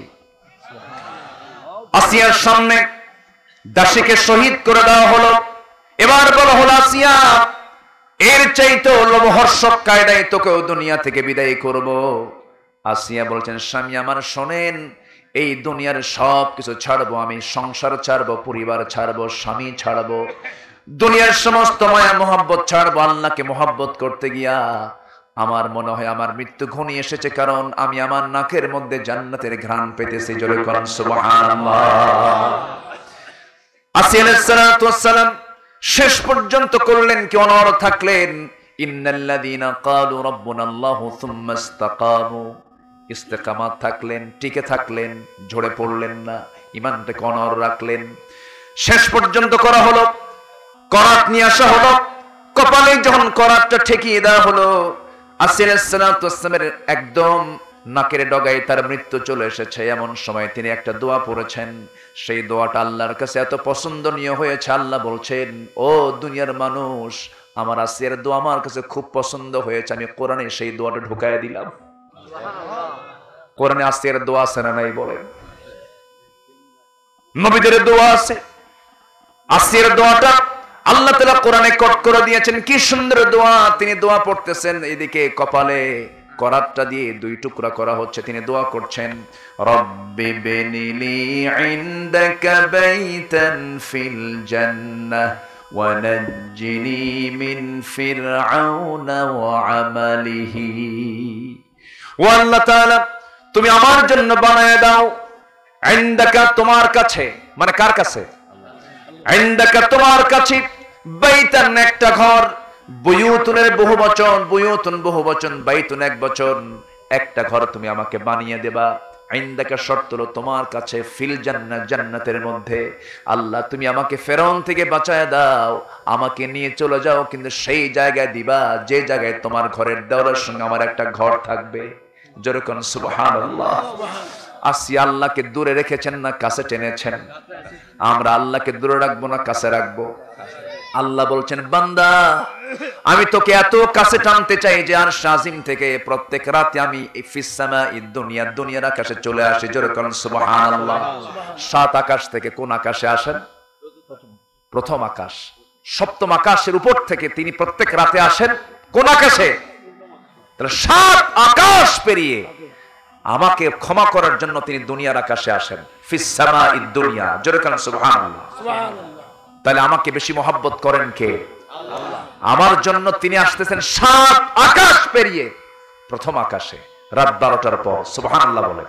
আসিয়ার সামনে দাসীকে শহীদ করে দেওয়া হলো। এবার বলা হলো, আসিয়া, এর চাইতে লোমহর্ষক কায়দায় তোকেও দুনিয়া থেকে বিদায় করব। আসিয়া বলছেন, স্বামী আমার শোনেন, এই দুনিয়ার সব কিছু ছাড়বো, আমি সংসার ছাড়বো, পরিবার ছাড়বো, স্বামী ছাড়বো, দুনিয়ার সমস্ত মায়া মোহাব্বত ছাড়বো। আল্লাহকে মোহাব্বত করতে গিয়া আমার মনে হয় আমার মৃত্যু ঘনিয়ে এসেছে, কারণ আমি আমার নাকের মধ্যে জান্নাতের ঘ্রাণ পেতেছি। জোরে বলুন সুবহানাল্লাহ। আসিয়া আলাইহিস সালাতু ওয়াস সালাম শেষ পর্যন্ত করলেন কি, অনড় থাকলেন। ইন্নাল্লাযীনা ক্বালু রাব্বুনাল্লাহু সুম্মা ইসতাকামু, ইস্তেকামাত থাকলেন, টিকে থাকলেন, ঝরে পড়লেন না, ঈমানটাকে অনড় রাখলেন। শেষ পর্যন্ত করা হলো, করাত নিয়ে আসা হলো, কপালে যখন করাতটা ঠেকিয়ে দেওয়া হলো, আসিয়া আলাইহিস সালাতু ওয়াস সালামের একদম নাকের ডগায় তার মৃত্যু চলে এসেছে। এমন সময় তিনি একটা দোয়া পড়েছেন, সেই দোয়াটা আল্লাহর কাছে এত পছন্দনীয় হয়েছে, আল্লাহ বলছেন, ও দুনিয়ার মানুষ, আমার আসিয়ার দোয়া আমার কাছে খুব পছন্দ হয়েছে, আমি কোরআনে সেই দোয়াটা ঢুকায় দিলাম। কোরআনে আসিয়ার দোয়া আছে না নাই বলেন? নবীদের দোয়া আছে। আসিয়ার দোয়াটা আল্লাহ তাআলা কোরআনে কোট করে দিয়েছেন, কি সুন্দর দোয়া। তিনি দোয়া পড়তেছেন, এদিকে কপালে করাতটা দিয়ে দুই টুকরা করা হচ্ছে, তিনি দোয়া করছেন, রব্বি বিনিলি ইনদাকা বাইতান ফিল জান্নাহ ওয়া নাজ্জিনি মিন ফিরআউনা ওয়া আমালিহি। ও আল্লাহ তাআলা, তুমি আমার জন্য বানায় দাও, ইনদাকা তোমার কাছে, মানে কার কাছে? ইনদাকা তোমার কাছে, বাইতান একটা ঘর, বুয়ুতুনের বহু বচন, বুয়ুতুন বহু বচন, বাইতুন এক বচন, একটা ঘর তুমি আমাকে বানিয়ে দেবা। ইনদাকা শর্ত হলো তোমার কাছে, ফিল জান্নাহ জান্নাতের মধ্যে। আল্লাহ তুমি আমাকে ফেরাউন থেকে বাঁচায় দাও, আমাকে নিয়ে চলে যাও, কিন্তু সেই জায়গায় দিবা যে জায়গায় তোমার ঘরের দেওয়ালের সঙ্গে আমার একটা ঘর থাকবে। জোরে কোন সুবহানাল্লাহ। আসিয়া আল্লাহকে দূরে রেখেছেন না কাছে টেনেছেন? আমরা আল্লাহকে দূরে রাখবো না কাছে রাখবো? আল্লাহ বলছেন, বান্দা আমি তোকে এত কাছে টানতে চাই যে আর শাজিম থেকে প্রত্যেক রাতে আমি ফিস সামাঈদ দুনিয়া, দুনিয়ার আকাশে চলে আসি। জোরে বলেন সুবহানাল্লাহ। সাত আকাশ থেকে কোন আকাশে আসেন? প্রথম আকাশ। সপ্তম আকাশের উপর থেকে তিনি প্রত্যেক রাতে আসেন কোন আকাশে? তাহলে সাত আকাশ পেরিয়ে আমাকে ক্ষমা করার জন্য তিনি দুনিয়ার আকাশে আসেন। ফিস সামাঈদ দুনিয়া। জোরে বলেন সুবহানাল্লাহ। তাহলে আমাকে বেশি মহব্বত করেন কে? আমার জন্য তিনি আসতেছেন সাত আকাশ পেরিয়ে প্রথম আকাশে রাত 12টার পর। সুবহানাল্লাহ বলেন।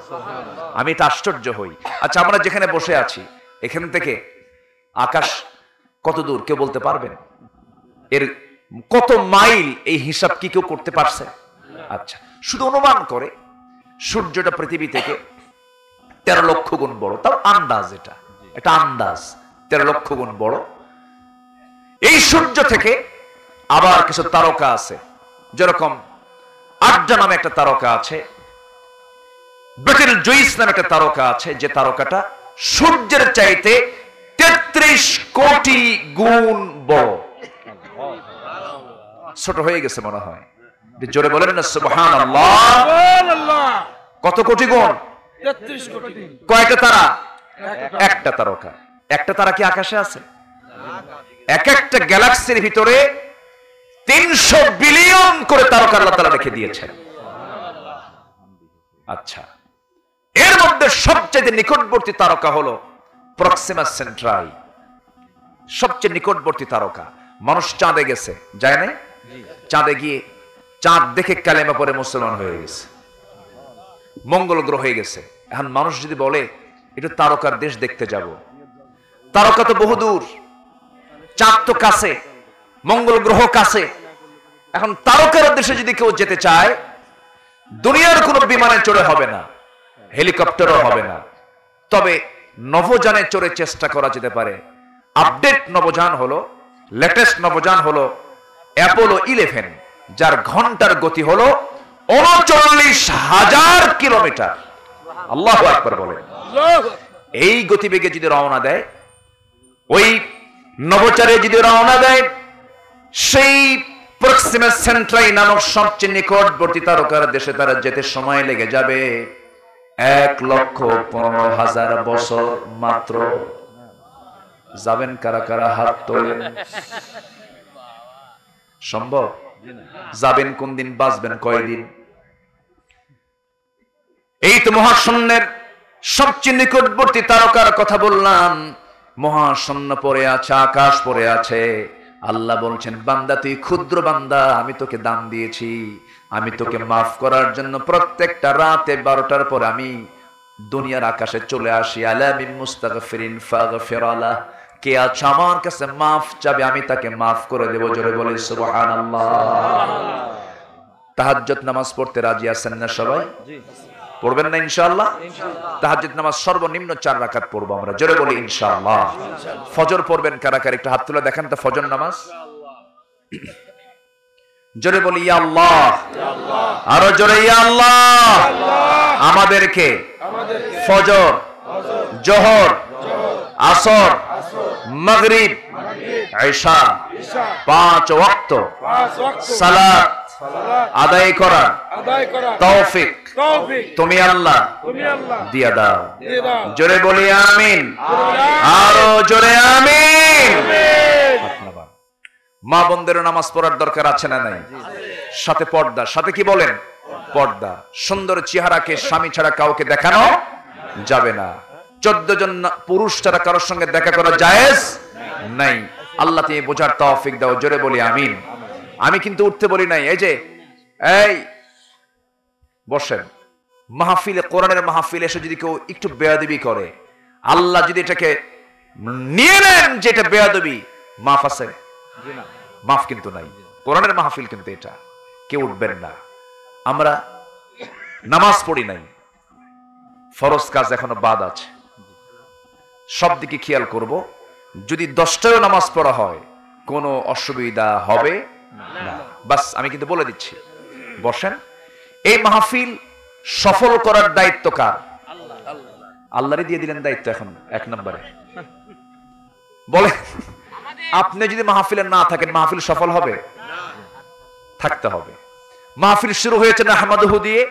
আমি এটা আশ্চর্য হই। আচ্ছা, আমরা যেখানে বসে আছি এখান থেকে আকাশ কত দূর কেউ বলতে পারবেন? এর কত মাইল এই হিসাব কি কেউ করতে পারছে? আচ্ছা, শুধু অনুমান করে সূর্যটা পৃথিবী থেকে 13 লক্ষ গুণ বড়, তাও আন্দাজ, এটা আন্দাজ 13 লক্ষ গুণ বড়। এই সূর্য থেকে আবার কিছু তারকা আছে, যেরকম আড্ডা নামে একটা তারকা আছে, বেটেল জুইস নামে একটা তারকা আছে, যে তারকাটা সূর্যের চাইতে 33 কোটি গুণ বড়। ছোট হয়ে গেছে মনে হয়, জোরে বলেন না সুবহানাল্লাহ। কত কোটি গুণ? 33 কোটি। কয়টা তারা? একটা তারকা। একটা তারা কি আকাশে আছে? এক একটা গ্যালাক্সির ভিতরে 300 বিলিয়ন করে তারকা আল্লাহ তাআলা রেখে দিয়েছেন। আচ্ছা, এর মধ্যে সবচেয়ে নিকটবর্তী তারকা হলো প্রক্সিমা সেন্ট্রাই, সবচেয়ে নিকটবর্তী তারকা। মানুষ চাঁদে গেছে, যায় না? চাঁদে গিয়ে চাঁদ দেখে কালেমা পড়ে মুসলমান হয়ে গেছে। মঙ্গল গ্রহ হয়ে গেছে। এখন মানুষ যদি বলে একটু তারকার দেশ দেখতে যাব, তারকা তো বহুদূর, চাঁদ তো কাছে, মঙ্গল গ্রহ কাছে। এখন তারকার দেশে যদি কেউ যেতে চায়, দুনিয়ার কোনো বিমানে চড়ে হবে না, হেলিকপ্টারও হবে না, তবে নভোযানে চড়ে চেষ্টা করা যেতে পারে। আপডেট নভোযান হলো, লেটেস্ট নভোযান হলো অ্যাপোলো 11, যার ঘন্টার গতি হলো 39,000 কিলোমিটার। আল্লাহু আকবার বলেন। এই গতিবেগে যদি রওনা দেয়, ওই নভোচারে যদি রওনা দেয়, সেই প্রক্সিমা সেন্ট্রাই নামক সবচেয়ে নিকটবর্তী তারকার দেশে তারা যেতে সময় লেগে যাবে 1,15,000 বছর মাত্র। যাবেন কারা কারা? হাত তোলেন। সম্ভব? যাবেন কোন দিন, বাঁচবেন কয়দিন? এই তো মহাশূন্যের সবচেয়ে নিকটবর্তী তারকার কথা বললাম। মহাশূন্য পড়ে আছে, আকাশ পড়ে আছে। আল্লাহ বলছেন, বান্দা তুই ক্ষুদ্র বান্দা, আমি তোকে দান দিয়েছি, আমি তোকে মাফ করার জন্য প্রত্যেকটা রাতে 12টার পর আমি দুনিয়ার আকাশে চলে আসি। আলা মিন মুস্তাগফিরিন ফাগফির আলাহ, কে আছে আমার কাছে মাফ চাবে, আমি তাকে মাফ করে দেব। জোরে বলে সুবহানাল্লাহ। তাহাজ্জুদ নামাজ পড়তে রাজি আছেন না সবাই? পড়বেন না ইনশাআল্লাহ? তাহাজ্জুদ নামাজ সর্বনিম্ন 4 রাকাত পড়বো আমরা। জোরে বলি ইনশাআল্লাহ। ফজর পড়বেন কারা কারা? একটু হাত তুলে দেখেন তো ফজর নামাজ। জোরে বলি ইয়া আল্লাহ, আরো জোরে ইয়া আল্লাহ। আমাদেরকে ফজর, জোহর, আসর, মাগরিব, ইশা 5 ওয়াক্ত সালাত আদায় করার তৌফিক তুমি আল্লাহ দিয়া দাও। জোরে বলি আমিন, আরো জোরে আমিন। মা বোনদের নামাজ পড়ার দরকার আছে না নাই? সাথে পর্দা, সাথে কি বলেন? পর্দা। সুন্দর চেহারাকে স্বামী ছাড়া কাউকে দেখানো যাবে না। 14 জন পুরুষ ছাড়া কারোর সঙ্গে দেখা করা জায়েজ নাই। আল্লাহ তুমি বোঝার তৌফিক দাও। জোরে বলি আমিন। আমি কিন্তু উঠতে বলি নাই। এই যে এই বসেন, মাহফিলে, কোরআনের মাহফিলে এসে যদি কেউ একটু বেয়াদবি করে, আল্লাহ যদি এটাকে নিয়ে নেন যে এটা বেয়াদবি, মাফ আছে? মাফ কিন্তু নাই। কোরআনের মাহফিল কিন্তু এটা, কেউ উঠবেন না। আমরা নামাজ পড়ি নাই, ফরজ কাজ এখনো বাদ আছে, সব দিকে খেয়াল করব। যদি 10টারও নামাজ পড়া হয় কোনো অসুবিধা হবে না। বাস আমি কিন্তু বলে দিচ্ছি। বসেন। এই মাহফিল সফল করার দায়িত্ব কার? আল্লাহরই দিয়ে দিলেন দায়িত্ব এখন 1 নম্বরে। বলে আপনি যদি মাহফিলে না থাকেন, মাহফিল সফল হবে? থাকতে হবে। মাহফিল শুরু হয়েছে নাহমাদুহু দিয়ে,